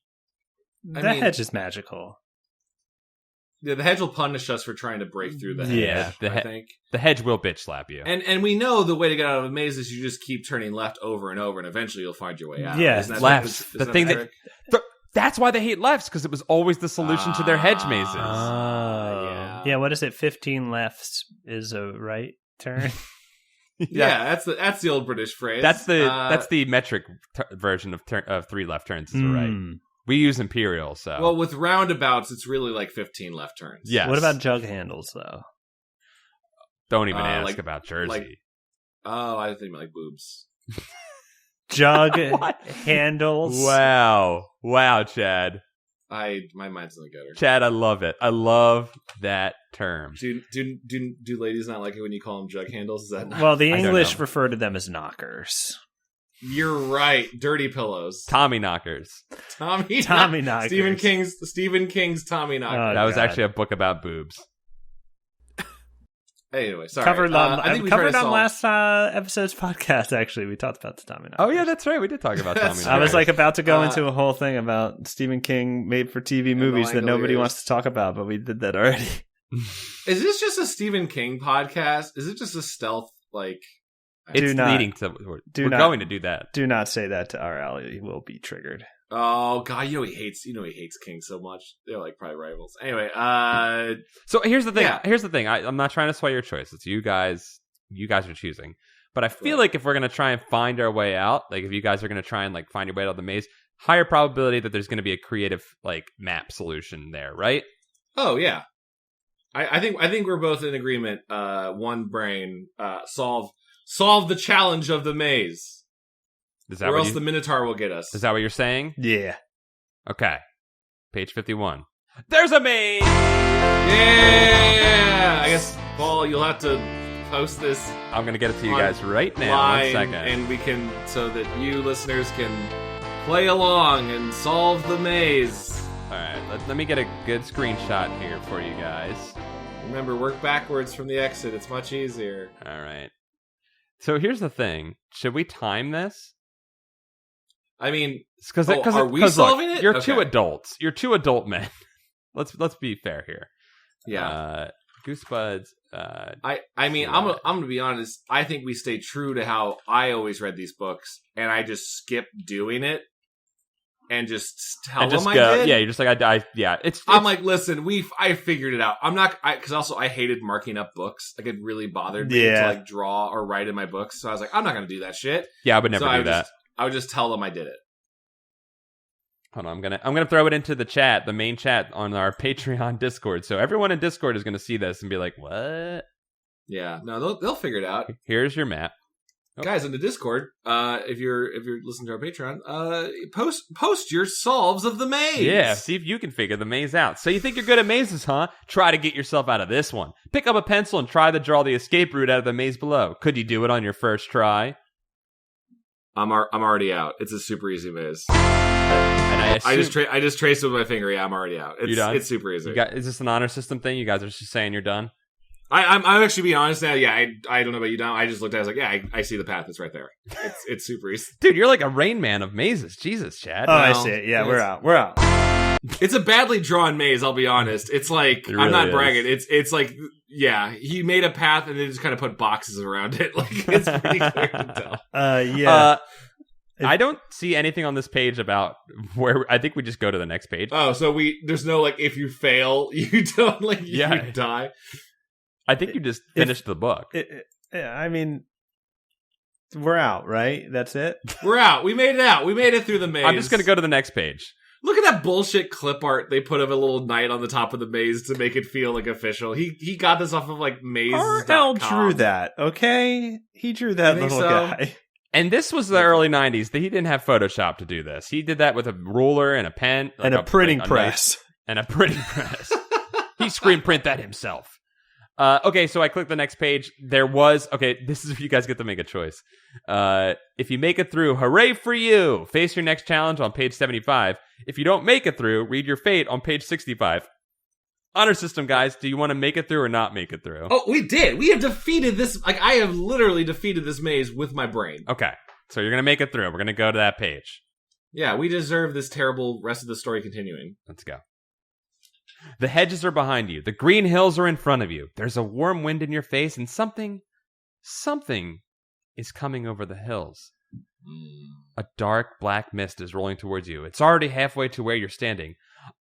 The hedge is magical. Yeah, the hedge will punish us for trying to break through the hedge. I think the hedge will bitch slap you. And we know the way to get out of a maze is you just keep turning left over and over, and eventually you'll find your way out. Yeah, lefts. That's why they hate lefts, because it was always the solution to their hedge mazes. Yeah. What is it? 15 lefts is a right turn. Yeah, that's the old British phrase. That's the metric version of 3 left turns is a right. We use imperial, so. Well, with roundabouts, it's really like 15 left turns. Yes. What about jug handles, though? Don't even ask about Jersey. I think like boobs. Jug handles. Wow, Chad. My mind's in the gutter. Chad, I love it. I love that term. Do ladies not like it when you call them jug handles? Is that not? Well, the English refer to them as knockers. You're right. Dirty pillows. Tommy knockers. Tommy knockers. Stephen King's Tommy knockers. That was actually a book about boobs. Anyway, sorry. Covered on last episode's podcast, actually. We talked about the Tommy knockers. Oh, yeah, that's right. We did talk about Tommy knockers. I was about to go into a whole thing about Stephen King made-for-TV movies that nobody wants to talk about, but we did that already. Is this just a Stephen King podcast? Is it just a stealth, It's leading to... We're going to do that. Do not say that to our ally. He will be triggered. Oh God! He hates King so much. They're probably rivals. Anyway, so here's the thing. Yeah. Here's the thing. I'm not trying to sway your choice. It's you guys. You guys are choosing. But I feel like if we're gonna try and find our way out, if you guys are gonna try and find your way out of the maze, higher probability that there's gonna be a creative map solution there, right? Oh yeah. I think we're both in agreement. One brain. Solve the challenge of the maze. Or else the Minotaur will get us. Is that what you're saying? Yeah. Okay. Page 51. There's a maze! Yeah! I guess, Paul, you'll have to post this. I'm going to get it to you guys right now. 1 second. And we can, so that you listeners can play along and solve the maze. All right. Let me get a good screenshot here for you guys. Remember, work backwards from the exit. It's much easier. All right. So here's the thing. Should we time this? I mean, are we solving it? You're 2 adults. You're 2 adult men. Let's be fair here. Yeah. Goosebuds. I'm gonna be honest. I think we stay true to how I always read these books, and I just skip doing it and just tell them I did. Yeah, you're just I'm like, listen, I figured it out. I'm not, because also I hated marking up books. It really bothered me to draw or write in my books. So I was like, I'm not gonna do that shit. Yeah, I would never do that. I would just tell them I did it. Hold on, I'm gonna throw it into the chat, the main chat on our Patreon Discord. So everyone in Discord is gonna see this and be like, "What?" Yeah, no, they'll figure it out. Here's your map, guys. In the Discord, if you're listening to our Patreon, post your solves of the maze. Yeah, see if you can figure the maze out. So you think you're good at mazes, huh? Try to get yourself out of this one. Pick up a pencil and try to draw the escape route out of the maze below. Could you do it on your first try? I'm already out. It's a super easy maze. And I just traced it with my finger. Yeah, I'm already out. It's super easy. Is this an honor system thing? You guys are just saying you're done? I'm actually being honest now. Yeah, I don't know about you, Don. I just looked at it. I was like, yeah, I see the path. It's right there. It's super easy. Dude, you're like a Rain Man of mazes. Jesus, Chad. Oh, I see it. Yeah, we're out. It's a badly drawn maze, I'll be honest. It's like, I'm not bragging. It's like, yeah, he made a path and then just kind of put boxes around it. It's pretty clear to tell. Yeah. I don't see anything on this page about where. I think we just go to the next page. Oh, so there's no if you fail, you don't you die. I think you just finished the book. I mean, we're out, right? That's it. We're out. We made it out. We made it through the maze. I'm just gonna go to the next page. Look at that bullshit clip art they put of a little knight on the top of the maze to make it feel effficial. He got this off of mazes.com. RL drew that, okay? He drew that little guy. And this was the early 90s. He didn't have Photoshop to do this. He did that with a ruler and a pen. And a printing press. And a printing press. He screen print that himself. Okay, so I clicked the next page. This is where you guys get to make a choice. If you make it through, hooray for you! Face your next challenge on page 75. If you don't make it through, read your fate on page 65. Honor system, guys. Do you want to make it through or not make it through? Oh, we did. We have defeated this. I have literally defeated this maze with my brain. Okay, so you're going to make it through. We're going to go to that page. Yeah, we deserve this terrible rest of the story continuing. Let's go. The hedges are behind you. The green hills are in front of you. There's a warm wind in your face, and something is coming over the hills. A dark black mist is rolling towards you. It's already halfway to where you're standing.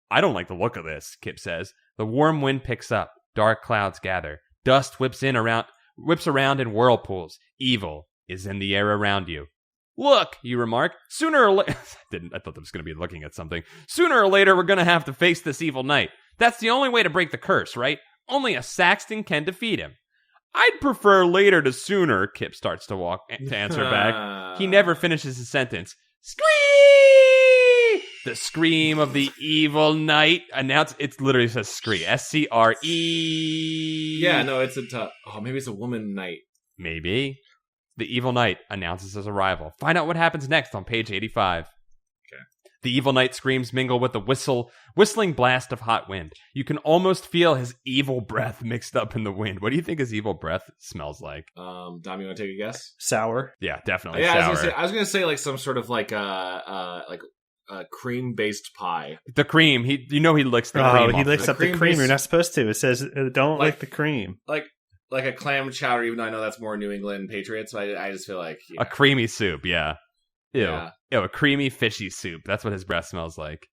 I don't like the look of this, Kip says. The warm wind picks up. Dark clouds gather. Dust whips around in whirlpools. Evil is in the air around you. Look, you remark. Sooner or later... I thought I was going to be looking at something. Sooner or later, we're going to have to face this evil knight. That's the only way to break the curse, right? Only a Saxton can defeat him. I'd prefer later to sooner, Kip starts to answer back. He never finishes his sentence. Scree! The scream of the evil knight. It literally says scree. S-C-R-E. Yeah, no, it's a tough... Oh, maybe it's a woman knight. Maybe. The evil knight announces his arrival. Find out what happens next on page 85. Okay. The evil knight screams mingle with the whistling blast of hot wind. You can almost feel his evil breath mixed up in the wind. What do you think his evil breath smells like? Dom, you want to take a guess? Sour. Yeah, definitely yeah, sour. I was gonna say like some sort of like cream-based pie. The cream. He licks the cream. Oh, he licks up the cream. You're not supposed to. It says don't lick the cream. Like a clam chowder, even though I know that's more New England Patriots. But I just feel like a creamy soup. Yeah. Ew. Yeah. Ew, a creamy fishy soup. That's what his breath smells like.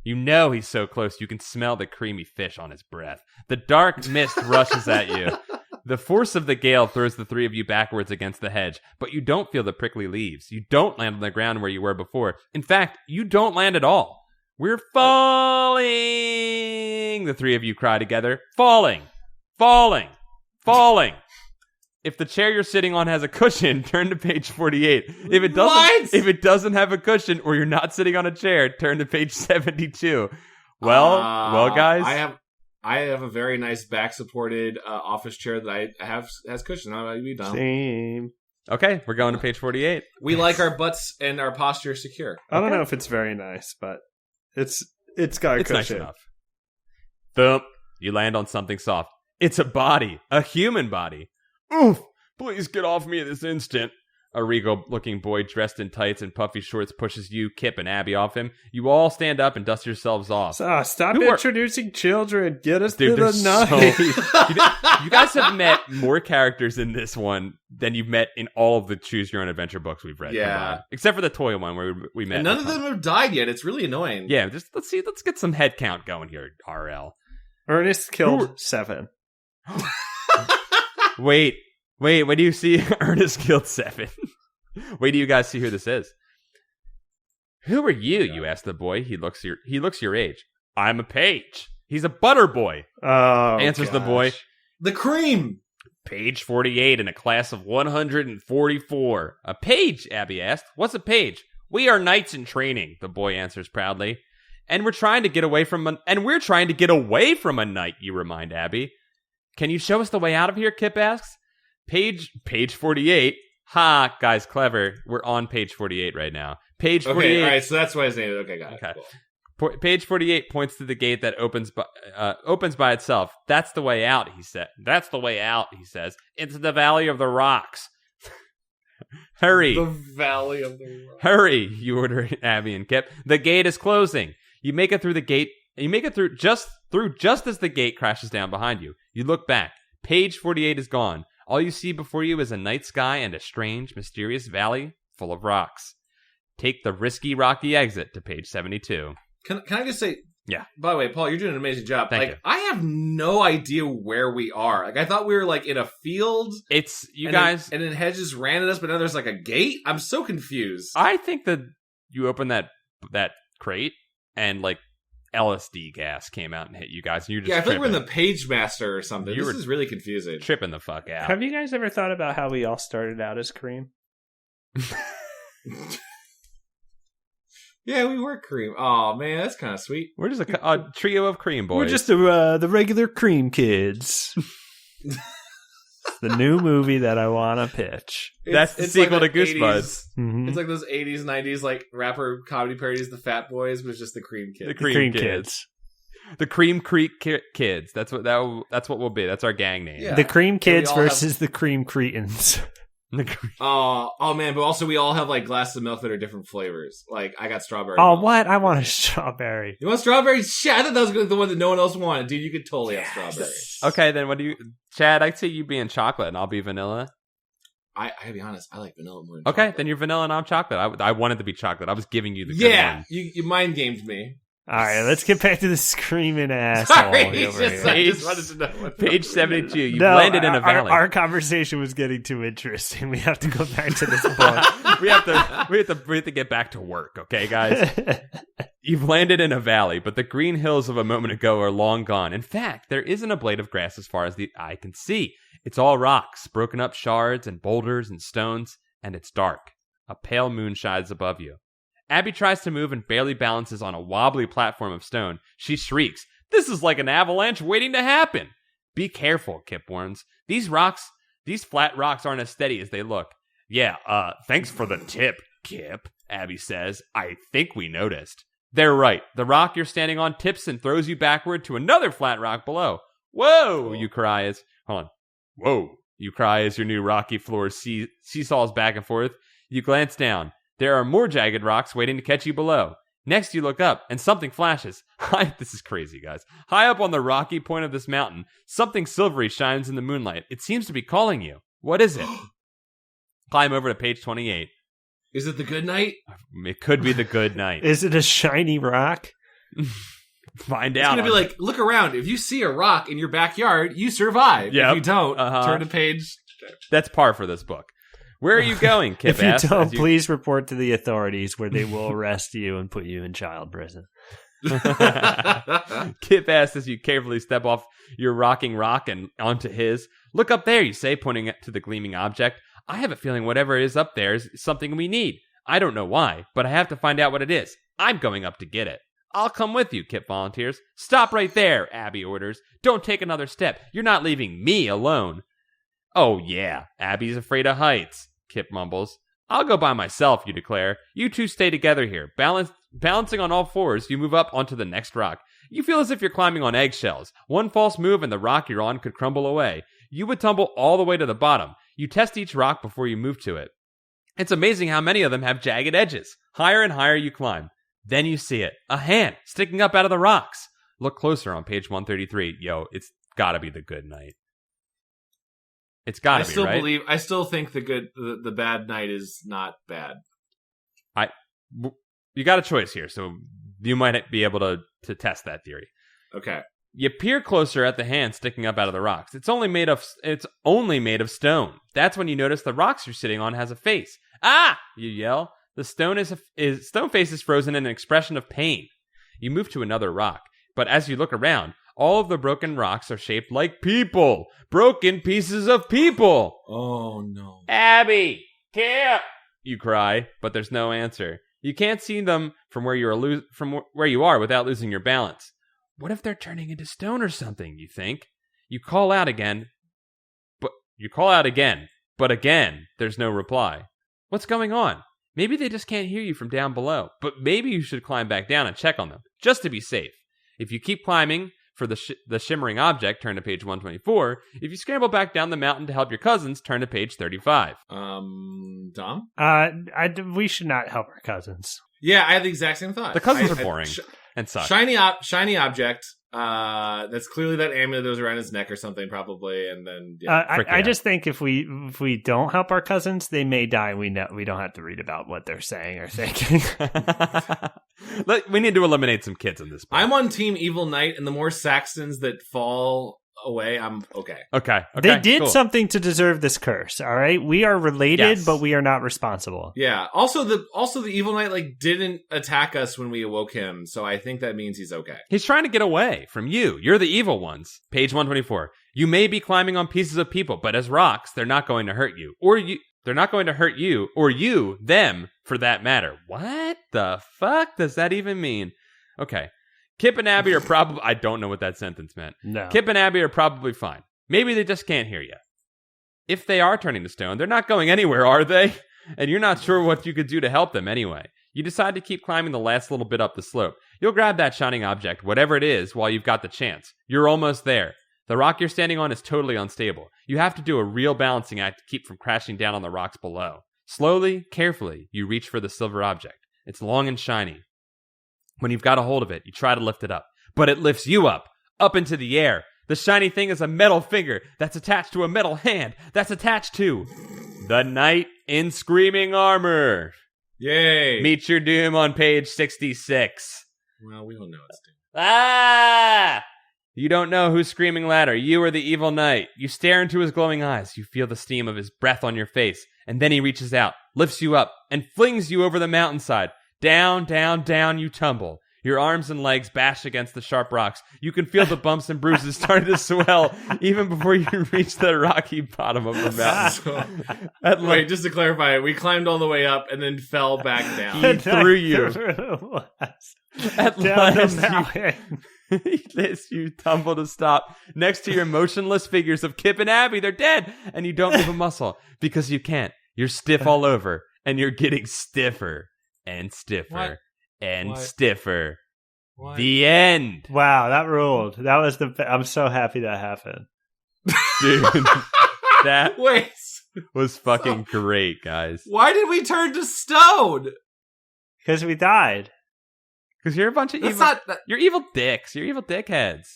You know he's so close you can smell the creamy fish on his breath. The dark mist rushes at you. The force of the gale throws the three of you backwards against the hedge, but you don't feel the prickly leaves. You don't land on the ground where you were before. In fact, you don't land at all. We're falling! The three of you cry together. Falling! Falling! Falling! If the chair you're sitting on has a cushion, turn to page 48. If it doesn't have a cushion or you're not sitting on a chair, turn to page 72. Well, guys. I have a very nice back-supported office chair that I have has cushion. We don't. Same. Okay, we're going to page 48. We like our butts and our posture secure. I don't know if it's very nice, but it's got a cushion. Nice enough. Thump. You land on something soft. It's a body. A human body. Oof! Please get off me this instant. A regal-looking boy dressed in tights and puffy shorts pushes you, Kip, and Abby off him. You all stand up and dust yourselves off. Stop introducing children. Get us to the night. You guys have met more characters in this one than you've met in all of the Choose Your Own Adventure books we've read. Yeah. Except for the toy one where we met. And none of them have died yet. It's really annoying. Yeah, let's get some head count going here, RL. Ernest killed 7. Wait, what do you see? Ernest killed 7. Wait, do you guys see who this is? Who are you? You ask the boy. He looks your age. I'm a page. He's a butter boy. Oh, answers the boy. The cream. Page 48 in a class of 144. A page? Abby asked. What's a page? We are knights in training. The boy answers proudly. And we're trying to get away from a knight. You remind Abby. Can you show us the way out of here? Kip asks. Page 48. Ha, guys, clever. We're on page 48 right now. Page 48. Okay, all right, so that's why his name is. Okay, got it. Okay. Cool. Page 48 points to the gate that opens by itself. That's the way out, he said. That's the way out, he says. It's the Valley of the Rocks. Hurry. The Valley of the Rocks. Hurry, you order Abby and Kip. The gate is closing. You make it through the gate. You make it through just as the gate crashes down behind you. You look back. Page 48 is gone. All you see before you is a night sky and a strange, mysterious valley full of rocks. Take the risky, rocky exit to page 72. Can I just say... Yeah. By the way, Paul, you're doing an amazing job. Thank you. I have no idea where we are. I thought we were in a field. It's you and guys... and then hedges ran at us, but now there's a gate? I'm so confused. I think that you open that crate and LSD gas came out and hit you guys. And you're just I feel tripping. like we're in the Page Master or something. This is really confusing. Tripping the fuck out. Have you guys ever thought about how we all started out as cream? Yeah, we were cream. Oh man, that's kind of sweet. We're just a trio of cream boys. We're just the regular cream kids. The new movie that I want to pitch. That's the sequel to Goosebuds. Mm-hmm. It's like those 80s, 90s rapper comedy parodies, the Fat Boys, but it's just the Cream Kids. The cream kids. The Cream Creek Kids. That's what we'll be. That's our gang name. Yeah. The Cream Kids all versus the Cream Cretins. Oh man, but also we all have like glasses of milk that are different flavors. Like I got strawberry. Oh, milk. what? I want a strawberry. You want strawberry? Shit, I thought that was the one that no one else wanted. Dude, you could totally have strawberry. Okay, then what do you... Chad, I'd say you being chocolate and I'll be vanilla. I gotta be honest, I like vanilla more than Okay, chocolate. then you're vanilla and I'm chocolate. I wanted to be chocolate. I was giving you the good one. You mind gamed me. All right, let's get back to the screaming asshole. Sorry, over here. I just wanted to know what Page 72. You've landed in a valley. Our conversation was getting too interesting. We have to go back to this book. we have to get back to work, okay, guys? You've landed in a valley, but the green hills of a moment ago are long gone. In fact, there isn't a blade of grass as far as the eye can see. It's all rocks, broken up shards and boulders and stones, and it's dark. A pale moon shines above you. Abby tries to move and barely balances on a wobbly platform of stone. She shrieks, "This is like an avalanche waiting to happen!" Be careful, Kip warns. These flat rocks aren't as steady as they look. Yeah, thanks for the tip, Kip, Abby says. I think we noticed. They're right. The rock you're standing on tips and throws you backward to another flat rock below. Whoa, you cry as... Hold on. Whoa, you cry as your new rocky floor seesaws back and forth. You glance down. There are more jagged rocks waiting to catch you below. Next, you look up, and something flashes. This is crazy, guys. High up on the rocky point of this mountain, something silvery shines in the moonlight. It seems to be calling you. What is it? Climb over to page 28. Is it the good night? It could be the good night. Is it a shiny rock? Find out. It's going to be like, look around. If you see a rock in your backyard, you survive. Yep. If you don't, turn to page... That's par for this book. Where are you going, Kip If you asks, don't, please report to the authorities where they will arrest you and put you in child prison. Kip asks as you carefully step off your rocking rock and onto his. Look up there, you say, pointing to the gleaming object. I have a feeling whatever is up there is something we need. I don't know why, but I have to find out what it is. I'm going up to get it. I'll come with you, Kip volunteers. Stop right there, Abby orders. Don't take another step. You're not leaving me alone. Oh, yeah, Abby's afraid of heights, Kip mumbles. I'll go by myself, you declare. You two stay together here. Balancing on all fours, you move up onto the next rock. You feel as if you're climbing on eggshells. One false move and the rock you're on could crumble away. You would tumble all the way to the bottom. You test each rock before you move to it. It's amazing how many of them have jagged edges. Higher and higher you climb. Then you see it. A hand sticking up out of the rocks. Look closer on page 133. Yo, it's gotta be the good night. It's gotta be, right? I still think the bad night is not bad. You got a choice here, so you might be able to test that theory. Okay. You peer closer at the hand sticking up out of the rocks. It's only made of stone. That's when you notice the rocks you're sitting on has a face. Ah! You yell. The stone stone face is frozen in an expression of pain. You move to another rock, but as you look around, all of the broken rocks are shaped like people. Broken pieces of people. Oh, no. Abby! Kip! You cry, but there's no answer. You can't see them from where you are without losing your balance. What if they're turning into stone or something, you think? You call out again, but again, there's no reply. What's going on? Maybe they just can't hear you from down below, but maybe you should climb back down and check on them, just to be safe. If you keep climbing for the shimmering object, turn to page 124. If you scramble back down the mountain to help your cousins, turn to page 35. Dom? We should not help our cousins. Yeah, I had the exact same thought. The cousins are boring and suck. Shiny object. That's clearly that amulet that was around his neck or something, probably. And then I just think if we don't help our cousins, they may die. We don't have to read about what they're saying or thinking. We need to eliminate some kids in this book. I'm on Team Evil Knight, and the more Saxons that fall away, I'm okay. Okay. They did cool. something to deserve this curse. All right, we are related, Yes. but we are not responsible. Yeah. Also, the Evil Knight didn't attack us when we awoke him, so I think that means he's okay. He's trying to get away from you. You're the evil ones. Page 124. You may be climbing on pieces of people, but as rocks, they're not going to hurt you. They're not going to hurt you, or you, them, for that matter. What the fuck does that even mean? Okay. Kip and Abby are probably... I don't know what that sentence meant. No. Kip and Abby are probably fine. Maybe they just can't hear you. If they are turning to stone, they're not going anywhere, are they? And you're not sure what you could do to help them anyway. You decide to keep climbing the last little bit up the slope. You'll grab that shining object, whatever it is, while you've got the chance. You're almost there. The rock you're standing on is totally unstable. You have to do a real balancing act to keep from crashing down on the rocks below. Slowly, carefully, you reach for the silver object. It's long and shiny. When you've got a hold of it, you try to lift it up. But it lifts you up into the air. The shiny thing is a metal finger that's attached to a metal hand that's attached to the knight in screaming armor. Yay! Meet your doom on page 66. Well, we don't know it's doom. Ah! You don't know who's screaming louder, you or the evil knight. You stare into his glowing eyes. You feel the steam of his breath on your face. And then he reaches out, lifts you up, and flings you over the mountainside. Down, down, down you tumble. Your arms and legs bash against the sharp rocks. You can feel the bumps and bruises starting to swell even before you reach the rocky bottom of the mountain. Wait, just to clarify, we climbed all the way up and then fell back down. He threw you. At last, you tumble to stop next to your motionless figures of Kip and Abby. They're dead, and you don't move a muscle because you can't. You're stiff all over, and you're getting stiffer and stiffer and stiffer. What? The end. Wow, that ruled. That was I'm so happy that happened, dude. That was fucking great, guys. Why did we turn to stone? Because we died. Because you're a bunch of you're evil dicks. You're evil dickheads.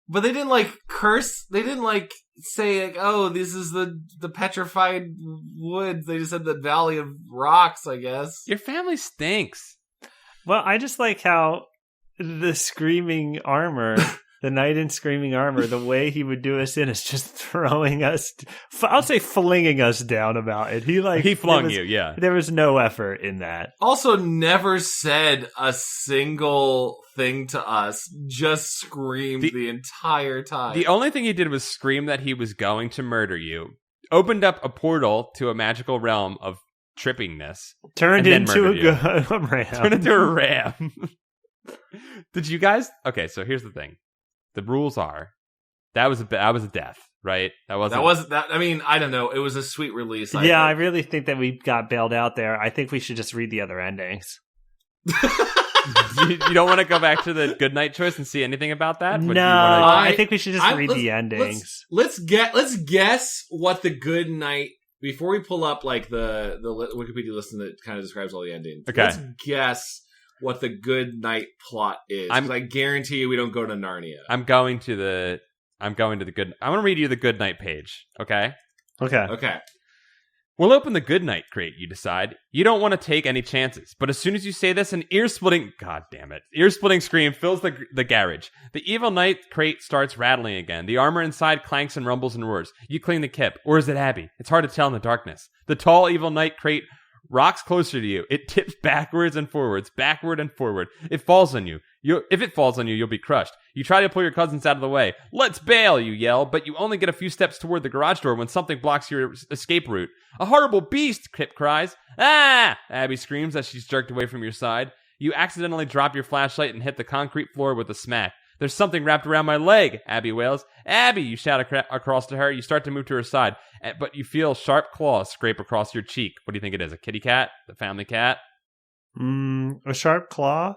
But they didn't curse. They didn't say oh, this is the petrified woods. They just said the Valley of Rocks, I guess. Your family stinks. Well, I just like how the screaming armor, the knight in screaming armor, the way he would do us in is just throwing us. I'll say flinging us down about it. He flung you. Yeah, there was no effort in that. Also, never said a single thing to us. Just screamed the entire time. The only thing he did was scream that he was going to murder you. Opened up a portal to a magical realm of trippingness. Turned into a ram. Turned into a ram. Did you guys? Okay, so here's the thing. The rules are that was a death, right? I mean, I don't know. It was a sweet release. I really think that we got bailed out there. I think we should just read the other endings. You don't want to go back to the Goodnight choice and see anything about that? I think we should just read the endings. Let's guess what the Goodnight. Before we pull up the Wikipedia list that kind of describes all the endings, okay. Let's guess what the Good Night plot is. I guarantee you we don't go to Narnia. I'm going to the good. I want to read you the Good Night page. Okay. Okay. We'll open the Good Night crate. You decide. You don't want to take any chances, but as soon as you say this, an ear-splitting scream fills the garage. The evil night crate starts rattling again. The armor inside clanks and rumbles and roars. You cling the Kip, or is it Abby? It's hard to tell in the darkness. The tall evil night crate rocks closer to you. It tips backwards and forwards, backward and forward. It falls on you. If it falls on you, you'll be crushed. You try to pull your cousins out of the way. Let's bail, you yell, but you only get a few steps toward the garage door when something blocks your escape route. A horrible beast, Kip cries. Ah! Abby screams as she's jerked away from your side. You accidentally drop your flashlight and hit the concrete floor with a smack. There's something wrapped around my leg, Abby wails. Abby, you shout across to her. You start to move to her side, but you feel sharp claws scrape across your cheek. What do you think it is? A kitty cat? The family cat? A sharp claw?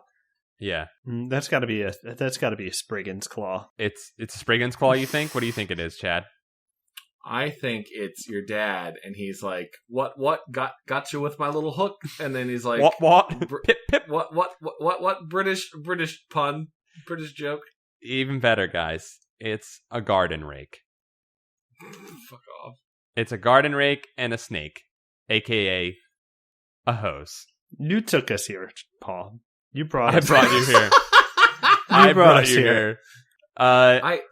Yeah. That's got to be a Spriggan's claw. It's a Spriggan's claw, you think? What do you think it is, Chad? I think it's your dad, and he's like, "What got you with my little hook?" And then he's like, "What? Pip pip. What? British pun, British joke." Even better, guys. It's a garden rake. Fuck off. It's a garden rake and a snake, aka a hose. You took us here, Paul. I brought you here. I brought you here.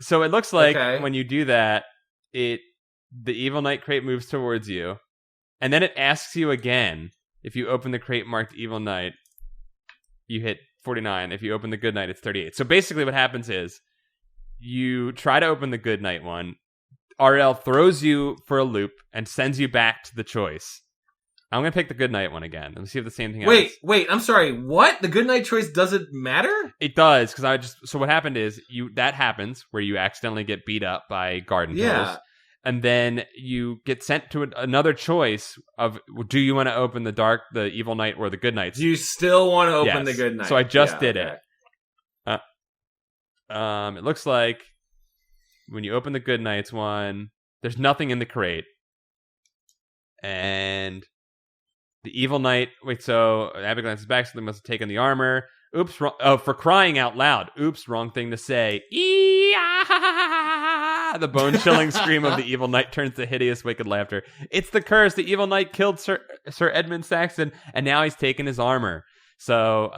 So it looks like when you do that, the evil night crate moves towards you, and then it asks you again. If you open the crate marked evil night, you hit 49. If you open the good night, it's 38. So basically what happens is you try to open the good night one. RL throws you for a loop and sends you back to the choice. I'm going to pick the good night one again. Let me see if the same thing happens. Wait, I'm sorry. What? The good night choice doesn't matter? It does, because so what happened is that happens where you accidentally get beat up by garden tools. And then you get sent to another choice of, do you want to open the evil night or the good night? You still want to open the good night. So I just did it. It looks like when you open the Good Knights one, there's nothing in the crate. And the evil knight, so Abby glances back, so they must have taken the armor. Oops, wrong, for crying out loud. Oops, wrong thing to say. The bone-chilling scream of the evil knight turns to hideous, wicked laughter. It's the curse. The evil knight killed Sir Edmund Saxon, and now he's taken his armor. So,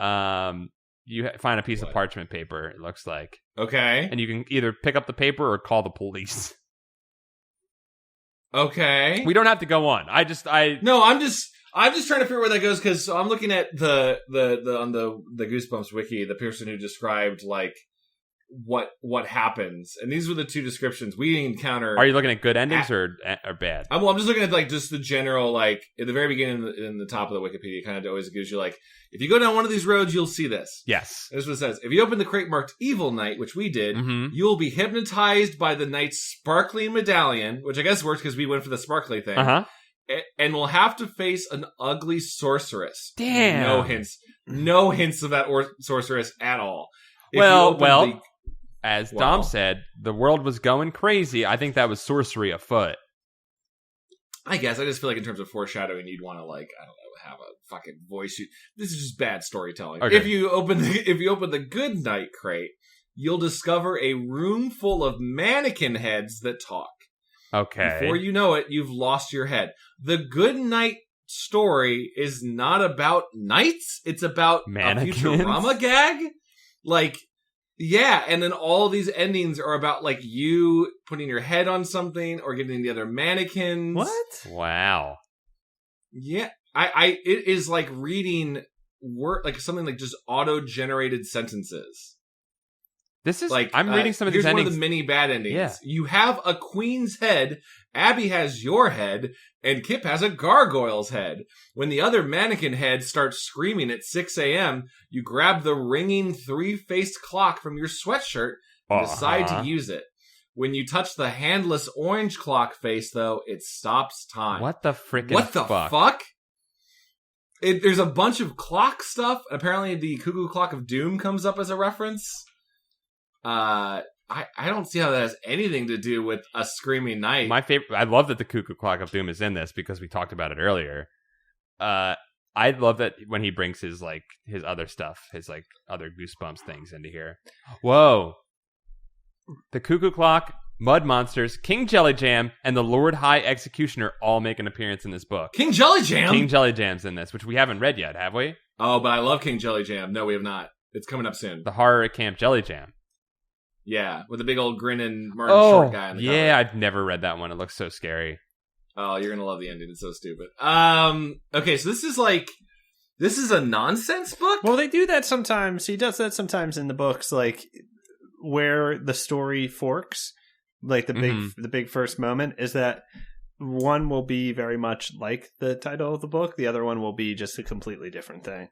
you find a piece of parchment paper, it looks like. Okay. And you can either pick up the paper or call the police. Okay. We don't have to go on. No, I'm just trying to figure where that goes, because I'm looking at the on the Goosebumps wiki, the person who described like what happens, and these were the two descriptions we encounter. Are you looking at good endings or bad? I'm just looking at like just the general, like at the very beginning in the top of the Wikipedia, kind of always gives you like, if you go down one of these roads, you'll see this. Yes. This is what it says. If you open the crate marked Evil Knight, which we did, you will be hypnotized by the knight's sparkly medallion, which I guess works because we went for the sparkly thing. And will have to face an ugly sorceress. Damn. No hints of that sorceress at all. As Dom said, the world was going crazy. I think that was sorcery afoot. I guess. I just feel like in terms of foreshadowing, you'd want to, like, I don't know, have a fucking voice. This is just bad storytelling. Okay. If you open the Good Night crate, you'll discover a room full of mannequin heads that talk. Okay. Before you know it, you've lost your head. The Good Night story is not about knights. It's about mannequins? A Futurama gag. Like, yeah, and then all these endings are about like you putting your head on something or getting the other mannequins. What? Wow. Yeah, it is like reading like something like just auto-generated sentences. This is like I'm reading some of these endings. Here's one of the mini bad endings. Yeah. You have a queen's head, Abby has your head, and Kip has a gargoyle's head. When the other mannequin head starts screaming at 6 a.m., you grab the ringing three-faced clock from your sweatshirt and decide to use it. When you touch the handless orange clock face, though, it stops time. What the frickin' What the fuck? There's a bunch of clock stuff. Apparently, the Cuckoo Clock of Doom comes up as a reference. I don't see how that has anything to do with a screaming knight. My favorite. I love that the Cuckoo Clock of Doom is in this because we talked about it earlier. I love that when he brings his other stuff, his like other Goosebumps things into here. Whoa! The Cuckoo Clock, Mud Monsters, King Jelly Jam, and the Lord High Executioner all make an appearance in this book. King Jelly Jam? King Jelly Jam's in this, which we haven't read yet, have we? Oh, but I love King Jelly Jam. No, we have not. It's coming up soon. The Horror at Camp Jelly Jam. Yeah, with the big old grinning Martin Short guy on the cover. Yeah, I've never read that one. It looks so scary. Oh, you're gonna love the ending. It's so stupid. Okay, so this is a nonsense book? Well, they do that sometimes. He does that sometimes in the books, like where the story forks, like the big first moment is that one will be very much like the title of the book. The other one will be just a completely different thing.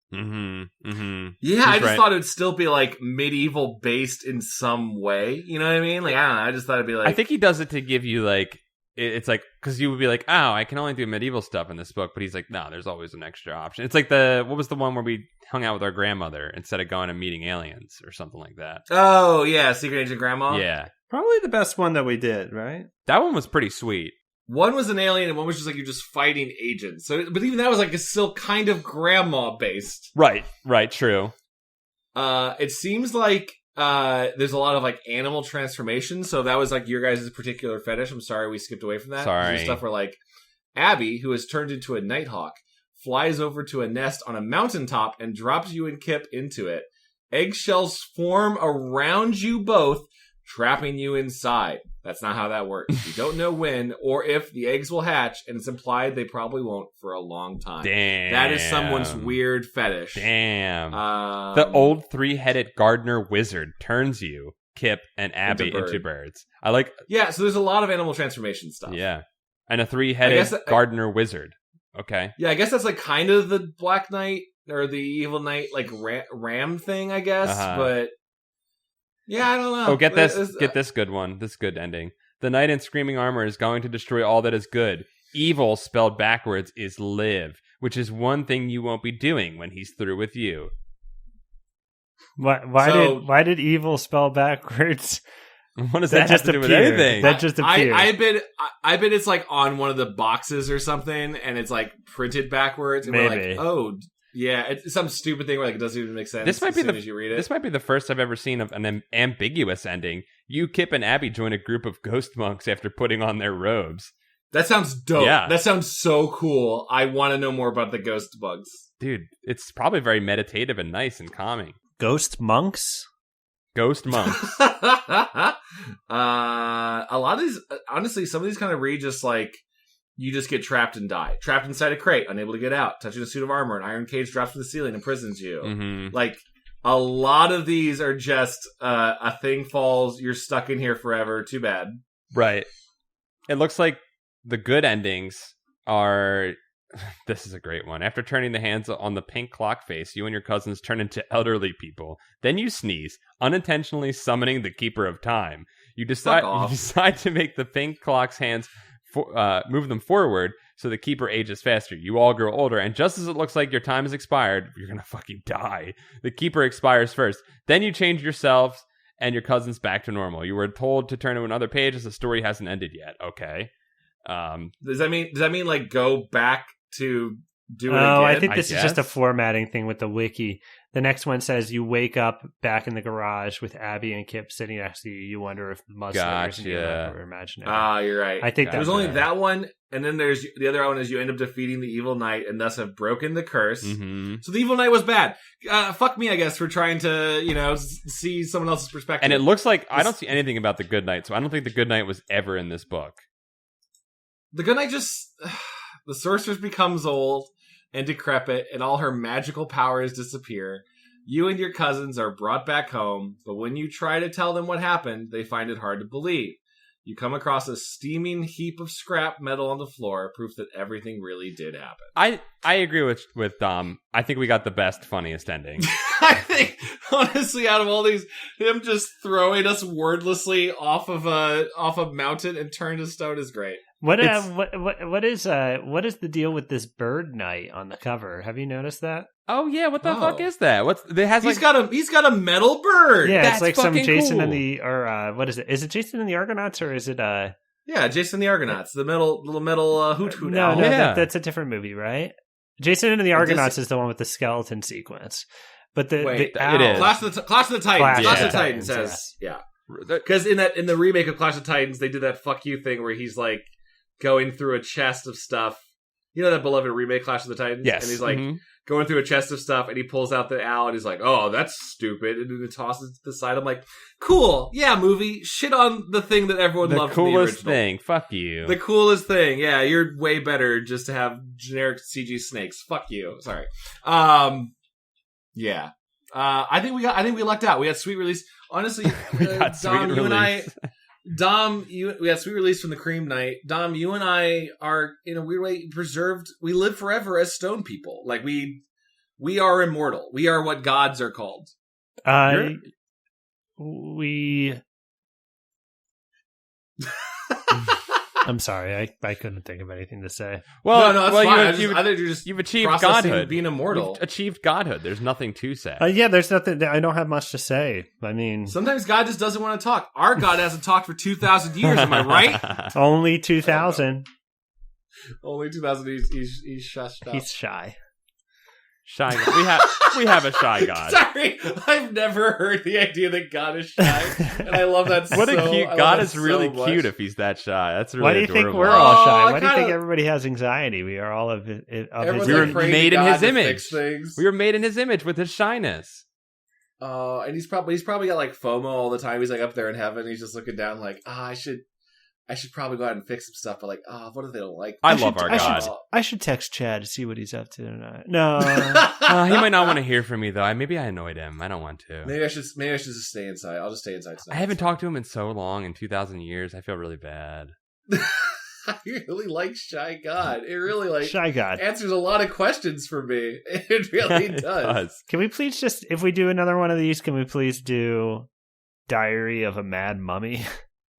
Yeah, I just thought it would still be like medieval based in some way. You know what I mean? Like, I don't know. I just thought it'd be like. I think he does it to give you like. It's like, because you would be like, oh, I can only do medieval stuff in this book, but he's like, no, there's always an extra option. It's like what was the one where we hung out with our grandmother instead of going and meeting aliens or something like that? Oh, yeah, Secret Agent Grandma? Yeah. Probably the best one that we did, right? That one was pretty sweet. One was an alien and one was just like you're just fighting agents. So, but even that was like still kind of grandma based. Right, true. It seems like there's a lot of like animal transformation, so that was like your guys' particular fetish. I'm sorry we skipped away from that. Sorry. There's stuff where like Abby, who has turned into a nighthawk, flies over to a nest on a mountaintop and drops you and Kip into it. Eggshells form around you both, trapping you inside. That's not how that works. You don't know when or if the eggs will hatch, and it's implied they probably won't for a long time. Damn. That is someone's weird fetish. Damn. The old three-headed gardener wizard turns you, Kip, and Abby into birds. I like... Yeah, so there's a lot of animal transformation stuff. Yeah. And a three-headed gardener wizard. Okay. Yeah, I guess that's like kind of the Black Knight or the Evil Knight like ram thing, I guess, but... Yeah, I don't know. Oh, get this good one. This good ending. The knight in screaming armor is going to destroy all that is good. Evil, spelled backwards, is live, which is one thing you won't be doing when he's through with you. Why did evil spell backwards? What does that have to do with anything? That just appeared. I bet it's like on one of the boxes or something, and it's like printed backwards. And Maybe. we're like, oh, yeah, it's some stupid thing where like it doesn't even make sense. This might be as you read it. This might be the first I've ever seen of an ambiguous ending. You, Kip, and Abby join a group of ghost monks after putting on their robes. That sounds dope. Yeah. That sounds so cool. I want to know more about the ghost bugs. Dude, it's probably very meditative and nice and calming. Ghost monks? Ghost monks. A lot of these, honestly, some of these kind of read just like you just get trapped and die. Trapped inside a crate, unable to get out. Touching a suit of armor, an iron cage drops from the ceiling, imprisons you. Mm-hmm. Like, a lot of these are just a thing falls, you're stuck in here forever. Too bad. Right. It looks like the good endings are... This is a great one. After turning the hands on the pink clock face, you and your cousins turn into elderly people. Then you sneeze, unintentionally summoning the Keeper of Time. You decide to make the pink clock's hands move them forward so the Keeper ages faster. You all grow older, and just as it looks like your time has expired, you're gonna fucking die. The Keeper expires first. Then you change yourselves and your cousins back to normal. You were told to turn to another page as the story hasn't ended yet. Okay. Does that mean like go back to do it again? I think this is just a formatting thing with the wiki. The next one says you wake up back in the garage with Abby and Kip sitting next to you. You wonder if the mudslingers are imaginary. You're right. I think there's only that one, and then there's the other one is you end up defeating the evil knight and thus have broken the curse. Mm-hmm. So the evil knight was bad. Fuck me, I guess, for trying to see someone else's perspective. And it looks like I don't see anything about the good knight, so I don't think the good knight was ever in this book. The good knight just the sorceress becomes old and decrepit, and all her magical powers disappear. You and your cousins are brought back home, but when you try to tell them what happened, they find it hard to believe. You come across a steaming heap of scrap metal on the floor, proof that everything really did happen. I agree with Dom. I think we got the best, funniest ending. I think, honestly, out of all these, him just throwing us wordlessly off a mountain and turned to stone is great. What is the deal with this bird knight on the cover? Have you noticed that? Oh yeah, what the fuck is that? He's got a metal bird. Yeah, That's it's like some Jason cool. and the what is it? Is it Jason and the Argonauts or is it Yeah, Jason and the Argonauts, the little metal hoot hoot No, owl. that's a different movie, right? Jason and the Argonauts is the one with the skeleton sequence. But the owl, it is. Clash of the Titans. Clash of the Titans says because in the remake of Clash of Titans, they did that fuck you thing where he's like going through a chest of stuff. You know that beloved remake, Clash of the Titans? Yes. And he's like going through a chest of stuff, and he pulls out the owl, and he's like, oh, that's stupid. And then he tosses it to the side. I'm like, cool. Yeah, movie. Shit on the thing that everyone loved from the original. The coolest thing. Fuck you. The coolest thing. Yeah, you're way better just to have generic CG snakes. Fuck you. Sorry. Yeah. I think we lucked out. We had sweet release. Honestly, we got Dom, sweet you and I... release. Dom, we had sweet release from the Cream Knight. Dom, you and I are in a weird way preserved. We live forever as stone people. Like we are immortal. We are what gods are called. I'm sorry, I couldn't think of anything to say. Well, no, that's fine. You've achieved godhood. Being immortal. You've achieved godhood. There's nothing to say. Yeah, there's nothing. I don't have much to say. I mean, sometimes God just doesn't want to talk. Our God hasn't talked for 2,000 years. Am I right? Only 2,000. Only 2,000. He's shushed up. He's shy. Shy. We have a shy God. Sorry, I've never heard the idea that God is shy, and I love that. What a cute God is so really much. Cute if he's that shy. That's really. Why do you adorable. think we're all shy? Why do you think everybody has anxiety? We are all of his. We were made in his image. We were made in his image with his shyness. And he's probably got like FOMO all the time. He's like up there in heaven. He's just looking down like, I should probably go out and fix some stuff, but like, what if they don't like me? I love our God. I should text Chad to see what he's up to tonight. No. He might not want to hear from me, though. Maybe I annoyed him. I don't want to. Maybe I should just stay inside. I'll just stay inside tonight. I haven't talked to him in so long, in 2,000 years. I feel really bad. I really like Shy God. It really Shy God answers a lot of questions for me. It really does. Can we please just, if we do another one of these, can we please do Diary of a Mad Mummy?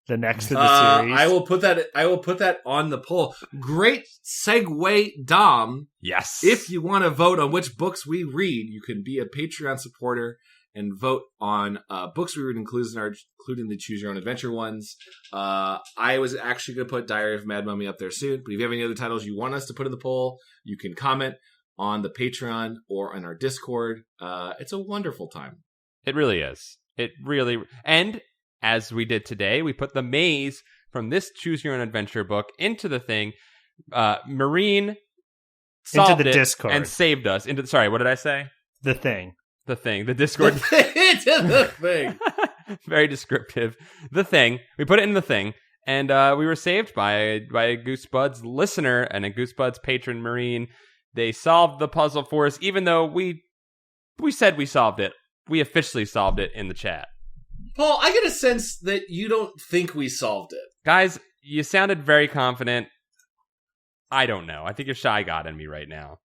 The next in the series. I will put that on the poll. Great segue, Dom. Yes. If you want to vote on which books we read, you can be a Patreon supporter and vote on books we read, including the Choose Your Own Adventure ones. I was actually going to put Diary of a Mad Mummy up there soon, but if you have any other titles you want us to put in the poll, you can comment on the Patreon or on our Discord. It's a wonderful time. It really is. It really... And as we did today, we put the maze from this Choose Your Own Adventure book into the thing. Marine solved into the it Discord and saved us. Sorry, what did I say? The thing. The Discord. Into the thing. Very descriptive. The thing. We put it in the thing, and we were saved by a Goosebuds listener and a Goosebuds patron, Marine. They solved the puzzle for us, even though we said we solved it. We officially solved it in the chat. Paul, I get a sense that you don't think we solved it. Guys, you sounded very confident. I don't know. I think you're shy God in me right now.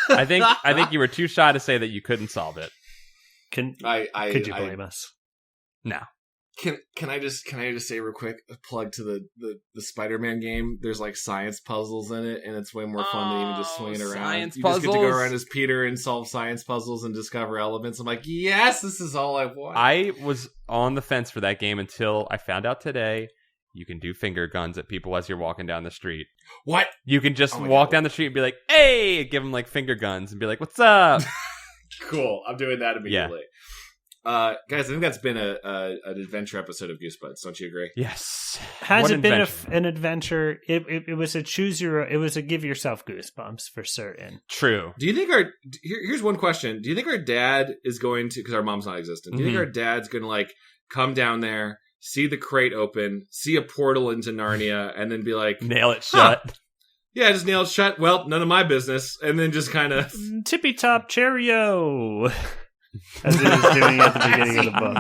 I think you were too shy to say that you couldn't solve it. Could you blame us? No. Can I just say real quick a plug to the Spider-Man game? There's like science puzzles in it, and it's way more fun than even just swinging around. Science you puzzles. Just get to go around as Peter and solve science puzzles and discover elements. I'm like, yes, this is all I want. I was on the fence for that game until I found out today you can do finger guns at people as you're walking down the street. What? You can just walk down the street and be like, hey, give them like finger guns and be like, what's up? Cool. I'm doing that immediately. Yeah. Guys, I think that's been an adventure episode of Goosebuds. Don't you agree? Yes. Has it been an adventure? It was a it was a give yourself goosebumps for certain. True. Do you think here's one question. Do you think our dad is going to, because our mom's not existent, do you think our dad's going to like come down there, see the crate open, see a portal into Narnia, and then be like, nail it shut? Yeah, just nail it shut. Well, none of my business. And then just kind of tippy top cheerio. As he was doing at the beginning of the book.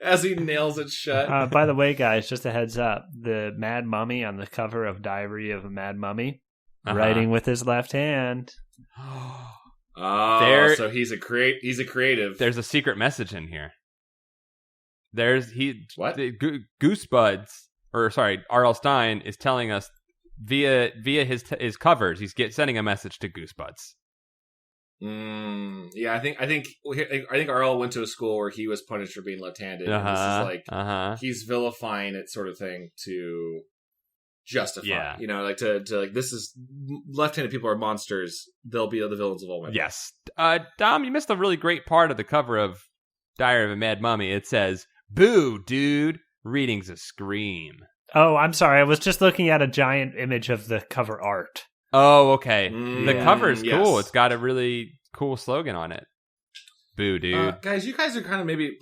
As he nails it shut. By the way, guys, just a heads up. The Mad Mummy on the cover of Diary of a Mad Mummy, writing with his left hand. So he's a creative. There's a secret message in here. What? Goosebuds, or sorry, R.L. Stine is telling us via his covers, he's sending a message to Goosebuds. Yeah, I think R.L. went to a school where he was punished for being left-handed. And this is like he's vilifying it, sort of thing, to justify. Yeah. You know, like to like, this is left-handed people are monsters. They'll be the villains of all my. Yes, Dom, you missed a really great part of the cover of Diary of a Mad Mummy. It says, "Boo, dude, reading's a scream." Oh, I'm sorry. I was just looking at a giant image of the cover art. Oh, okay. The cover is cool. Yes. It's got a really cool slogan on it. Boo, dude. Guys, you guys are kind of maybe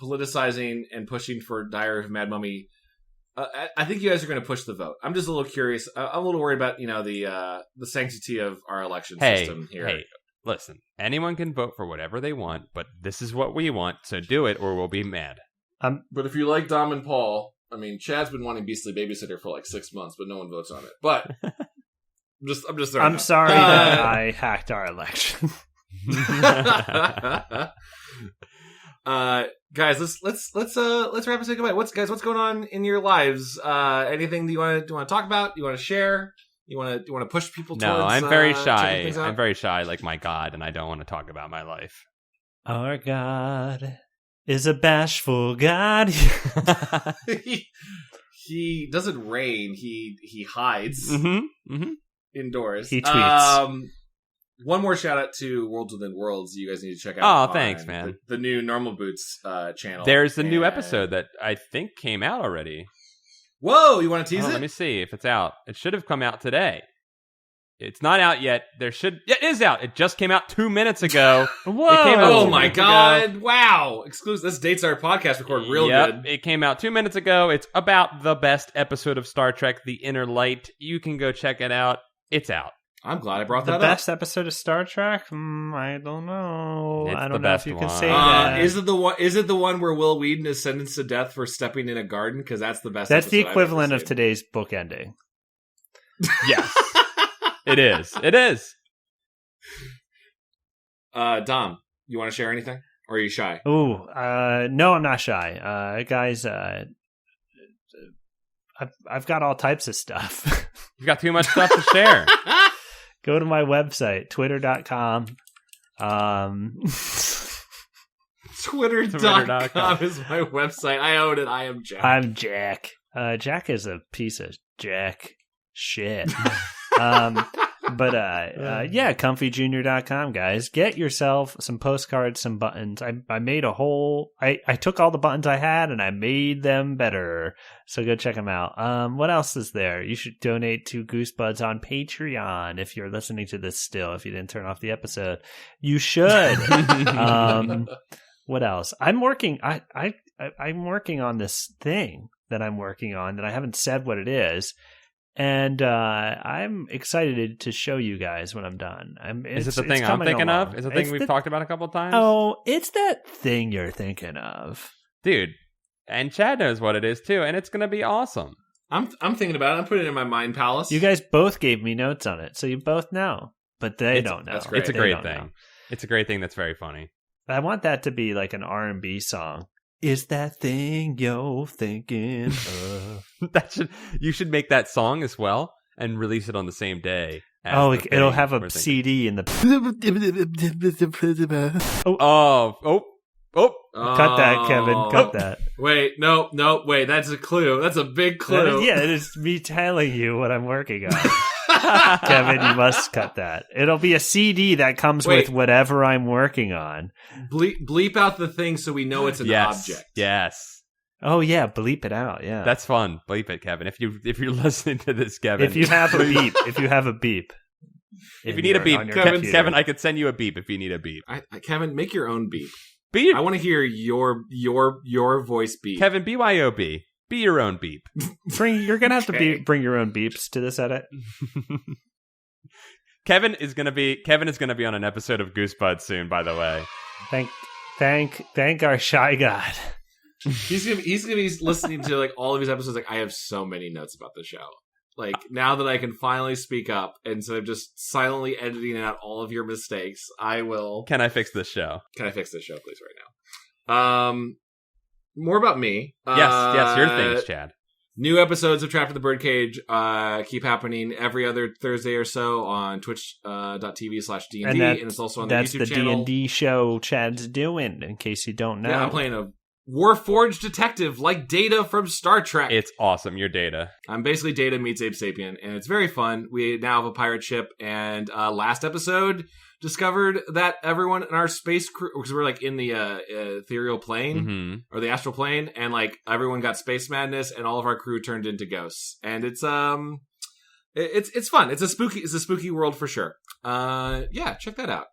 politicizing and pushing for Diary of a Mad Mummy. I think you guys are going to push the vote. I'm just a little curious. I'm a little worried about, the sanctity of our election system here. Hey, listen. Anyone can vote for whatever they want, but this is what we want, so do it or we'll be mad. But if you like Dom and Paul, I mean, Chad's been wanting Beastly Babysitter for like 6 months, but no one votes on it. But I'm just I'm sorry that I hacked our election. Guys, let's wrap and say goodbye. What's going on in your lives? Anything that you want to talk about? You want to share? You want to push people towards? No, I'm very shy. I'm very shy, like my God, and I don't want to talk about my life. Our God is a bashful God. He doesn't reign. He hides indoors. He tweets. One more shout out to Worlds Within Worlds. You guys need to check out. Oh, thanks, man. The new Normal Boots channel. There's a new episode that I think came out already. Whoa, you want to tease it? Let me see if it's out. It should have come out today. It's not out yet. It is out. It just came out 2 minutes ago. Whoa! Oh my God! Wow! Exclusive. This dates our podcast record real good. It came out 2 minutes ago. It's about the best episode of Star Trek, The Inner Light. You can go check it out. It's out. I'm glad I brought that up. The best episode of Star Trek? I don't know. It's I don't know if you one. can say that. Is it the one where Will Wheaton is sentenced to death for stepping in a garden? Because that's the best. That's the equivalent of today's book ending. Yes. It is. It is. Dom, you want to share anything? Or are you shy? Ooh, no, I'm not shy. Guys, I've got all types of stuff. You've got too much stuff to share. Go to my website, twitter.com. Twitter.com is my website. I own it. I am Jack. I'm Jack. Jack is a piece of jack shit. Comfyjunior.com, guys. Get yourself some postcards, some buttons. I made I took all the buttons I had and I made them better. So go check them out. What else is there? You should donate to Goosebuds on Patreon if you're listening to this still, if you didn't turn off the episode. You should. What else? I'm working on this thing that I'm working on that I haven't said what it is. And I'm excited to show you guys when I'm done. Is it the thing I'm thinking of? Is it the thing we've talked about a couple of times? Oh, it's that thing you're thinking of. Dude, and Chad knows what it is too, and it's going to be awesome. I'm thinking about it. I'm putting it in my mind palace. You guys both gave me notes on it, so you both know. But they don't know. That's great. It's a great thing. It's a great thing that's very funny. I want that to be like an R&B song. Is that thing you're thinking of? You should make that song as well and release it on the same day. It'll have a CD in the. Cut that, Kevin. Cut that. Wait, no, wait. That's a clue. That's a big clue. It is me telling you what I'm working on. Kevin, you must cut that. It'll be a CD that comes with whatever I'm working on. Bleep out the thing so we know it's an object. Yes. Oh yeah, bleep it out. Yeah, that's fun. Bleep it, Kevin. If you're listening to this, Kevin. If you have a beep. If you need a beep, Kevin, I could send you a beep if you need a beep. Kevin, make your own beep. Beep. I want to hear your voice beep. Kevin, BYOB. Be your own beep. You're gonna have to bring your own beeps to this edit. Kevin is gonna be on an episode of Goosebuds soon. By the way, thank our shy god. He's gonna be listening to like all of these episodes. Like, I have so many notes about the show. Like, now that I can finally speak up instead of just silently editing out all of your mistakes, I will. Can I fix this show? Can I fix this show, please, right now? More about me. Yes, your things, Chad. New episodes of Trapped in the Birdcage keep happening every other Thursday or so on twitch.tv/D&D, and it's also on the YouTube channel. That's the D&D show Chad's doing, in case you don't know. Yeah, I'm playing a Warforged detective like Data from Star Trek. It's awesome, you're Data. I'm basically Data meets Abe Sapien, and it's very fun. We now have a pirate ship, and last episode discovered that everyone in our space crew, because we're like in the ethereal plane or the astral plane, and like everyone got space madness, and all of our crew turned into ghosts, and it's fun. It's a spooky world for sure. Yeah, check that out.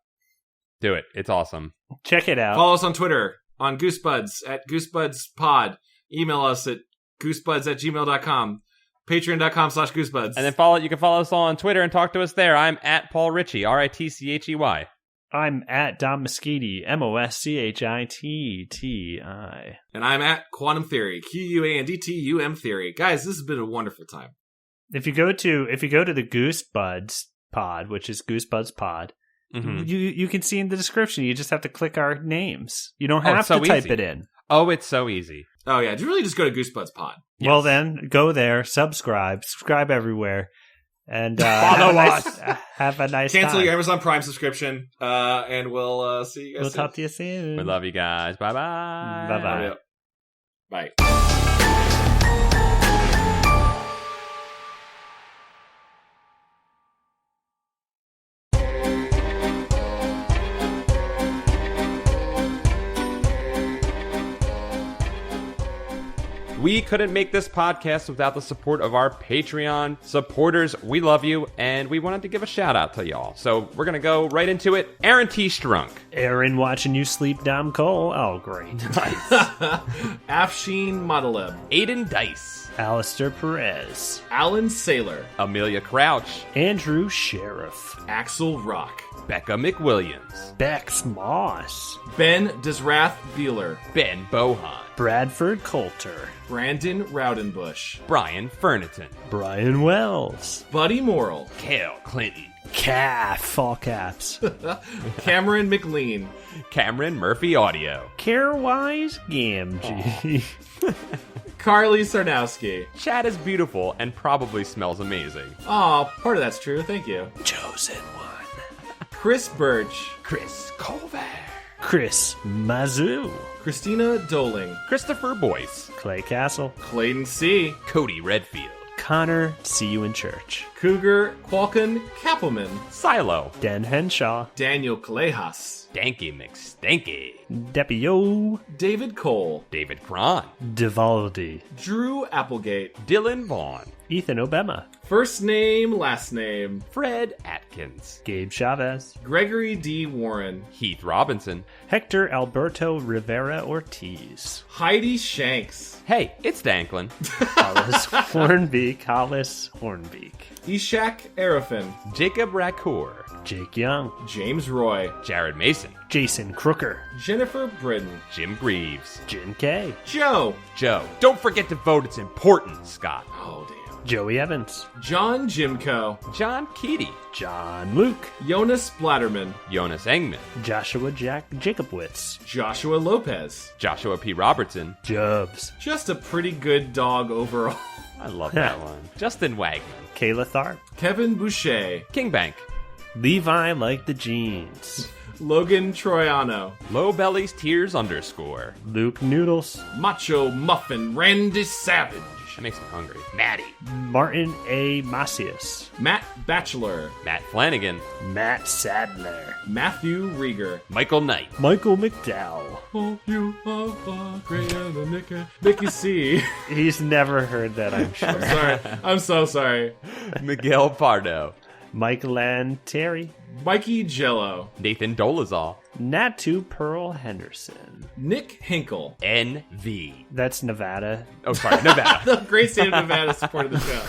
Do it. It's awesome. Check it out. Follow us on Twitter on Goosebuds at GoosebudsPod. Email us at goosebuds@gmail.com. Patreon.com/Goosebuds. And then you can follow us all on Twitter and talk to us there. I'm at Paul Ritchie, RITCHEY. I'm at Dom Moschitti, MOSCHITTI. And I'm at Quantum Theory, QUANDTUM Theory. Guys, this has been a wonderful time. If you go to the Goosebuds pod, which is Goosebuds Pod, you can see in the description. You just have to click our names. You don't have to type it in. Oh, it's so easy. Oh, yeah. You really just go to Goosebuds Pod. Yes. Well, then, go there, subscribe everywhere, and follow us. Have a nice Cancel time. your Amazon Prime subscription, and we'll see you guys We'll soon. talk to you soon. We love you guys. Bye-bye. Bye-bye. Bye. We couldn't make this podcast without the support of our Patreon supporters. We love you, and we wanted to give a shout out to y'all. So we're going to go right into it. Aaron T. Strunk. Aaron watching you sleep, Dom Cole. Oh, great. Afshin Modeleb. Aiden Dice. Alistair Perez. Alan Saylor. Amelia Crouch. Andrew Sheriff. Axel Rock. Becca McWilliams. Bex Moss. Ben Disrath Beeler. Ben Bohan. Bradford Coulter. Brandon Rowdenbush. Brian Furniton. Brian Wells. Buddy Morrill. Kale Clinton. Calf, all caps. Cameron McLean. Cameron Murphy Audio. Carewise Gamgee. Carly Sarnowski. Chad is beautiful and probably smells amazing. Aw, part of that's true. Thank you. Chosen one. Chris Birch. Chris Colver. Chris Mazoo, Christina Doling, Christopher Boyce, Clay Castle, Clayton C., Cody Redfield, Connor, see you in church, Cougar Qualkin Kappelman, Silo, Dan Henshaw, Daniel Callejas, Danky McStanky, Depio, David Cole, David Cron, Divaldi, Drew Applegate, Dylan Vaughn, Ethan Obama, first name, last name, Fred Atkins, Gabe Chavez, Gregory D. Warren, Heath Robinson. Hector Alberto Rivera Ortiz, Heidi Shanks, Hey, it's Danklin. Hollis Hornbeak, Ishak Arafin, Jacob Racour, Jake Young, James Roy, Jared Mason, Jason Crooker, Jennifer Britton, Jim Greaves, Jin K, Joe, Joe. Don't forget to vote. It's important, Scott. oh damn, Joey Evans, John Jimco, John Keaty, John Luke, Jonas Blatterman, Jonas Engman, Joshua Jacobwitz, Joshua Lopez. Joshua P. Robertson. Jubs, Just a pretty good dog overall. I love that one. Justin Wagner, Kayla Tharp, Kevin Boucher, Kingbank, Levi Like the Jeans, Logan Troiano, Low Bellies Tears _ Luke Noodles, Macho Muffin Randy Savage, That makes me hungry. Maddie, Martin A. Macias, Matt Batchelor, Matt Flanagan, Matt Sadler, Matthew Rieger. Michael Knight, Michael McDowell. Oh, you are greater than Nicky C. He's never heard that, I'm sure. Sorry, I'm so sorry. Miguel Pardo, Mike Lanteri, Mikey Jello, Nathan Dolezal, Natu Pearl Henderson. Nick Hinkle, NV. That's Nevada. Oh, sorry, Nevada. the great state of Nevada supported the show.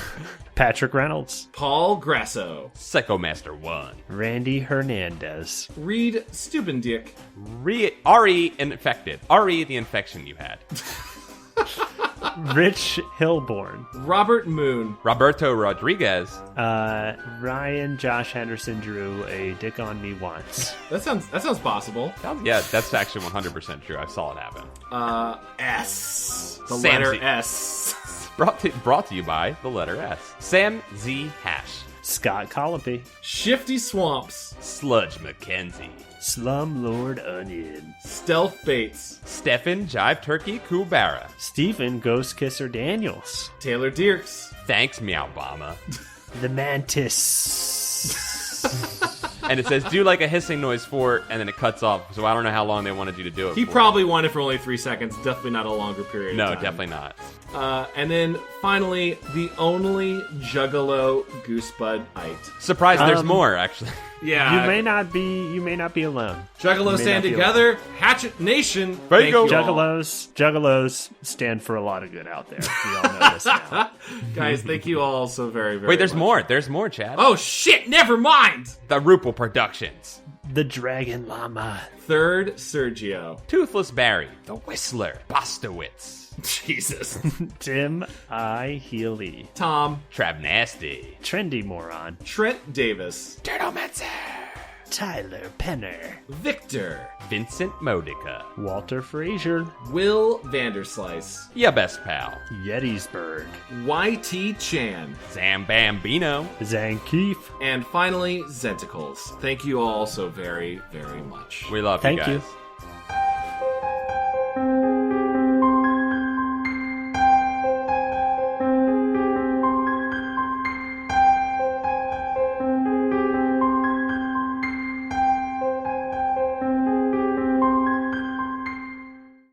Patrick Reynolds, Paul Grasso, Psychomaster 1. Randy Hernandez, Reed Stubendick, Ari infected. Ari, the infection you had. Rich Hillborn, Robert Moon, Roberto Rodriguez. Ryan Josh Henderson drew a dick on me once. that sounds possible. Yeah, that's actually 100% true. I saw it happen. S. The Sam letter Z. S. Brought to you by the letter S. Sam Z. Hash. Scott Colopy, Shifty Swamps, Sludge McKenzie. Slumlord Onion, Stealth Bates, Stefan Jive Turkey Kubara. Stephen Ghost Kisser Daniels, Taylor Dierks, Thanks, Meow Obama. The Mantis. And it says, do like a hissing noise for, and then it cuts off. So I don't know how long they wanted you to do it He for. probably won it for only 3 seconds. Definitely not a longer period No, of time. definitely not. And then finally, the only Juggalo Goosebud-ite. Surprised there's more, actually. Yeah. You may not be alone. Juggalo You may stand not be together. Hatchet Nation. There Thank you go. you all. Juggalos stand for a lot of good out there. We all know this now. Guys, thank you all so very, very Wait, there's much. more. There's more, Chad. Oh, shit. Never mind. The Rupel Productions. The Dragon Llama, Third, Sergio. Toothless Barry. The Whistler. Bostowitz. Jesus. Tim I. Healy, Tom. Trab Nasty. Trendy Moron, Trent Davis. Turtle Metzer. Tyler Penner, Victor. Vincent Modica. Walter Frazier, Will Vanderslice. Ya best pal. Gettysburg, YT Chan. Zam Bambino. Zankeef. And finally, Zenticles. Thank you all so very, very much. We love Thank you you. guys.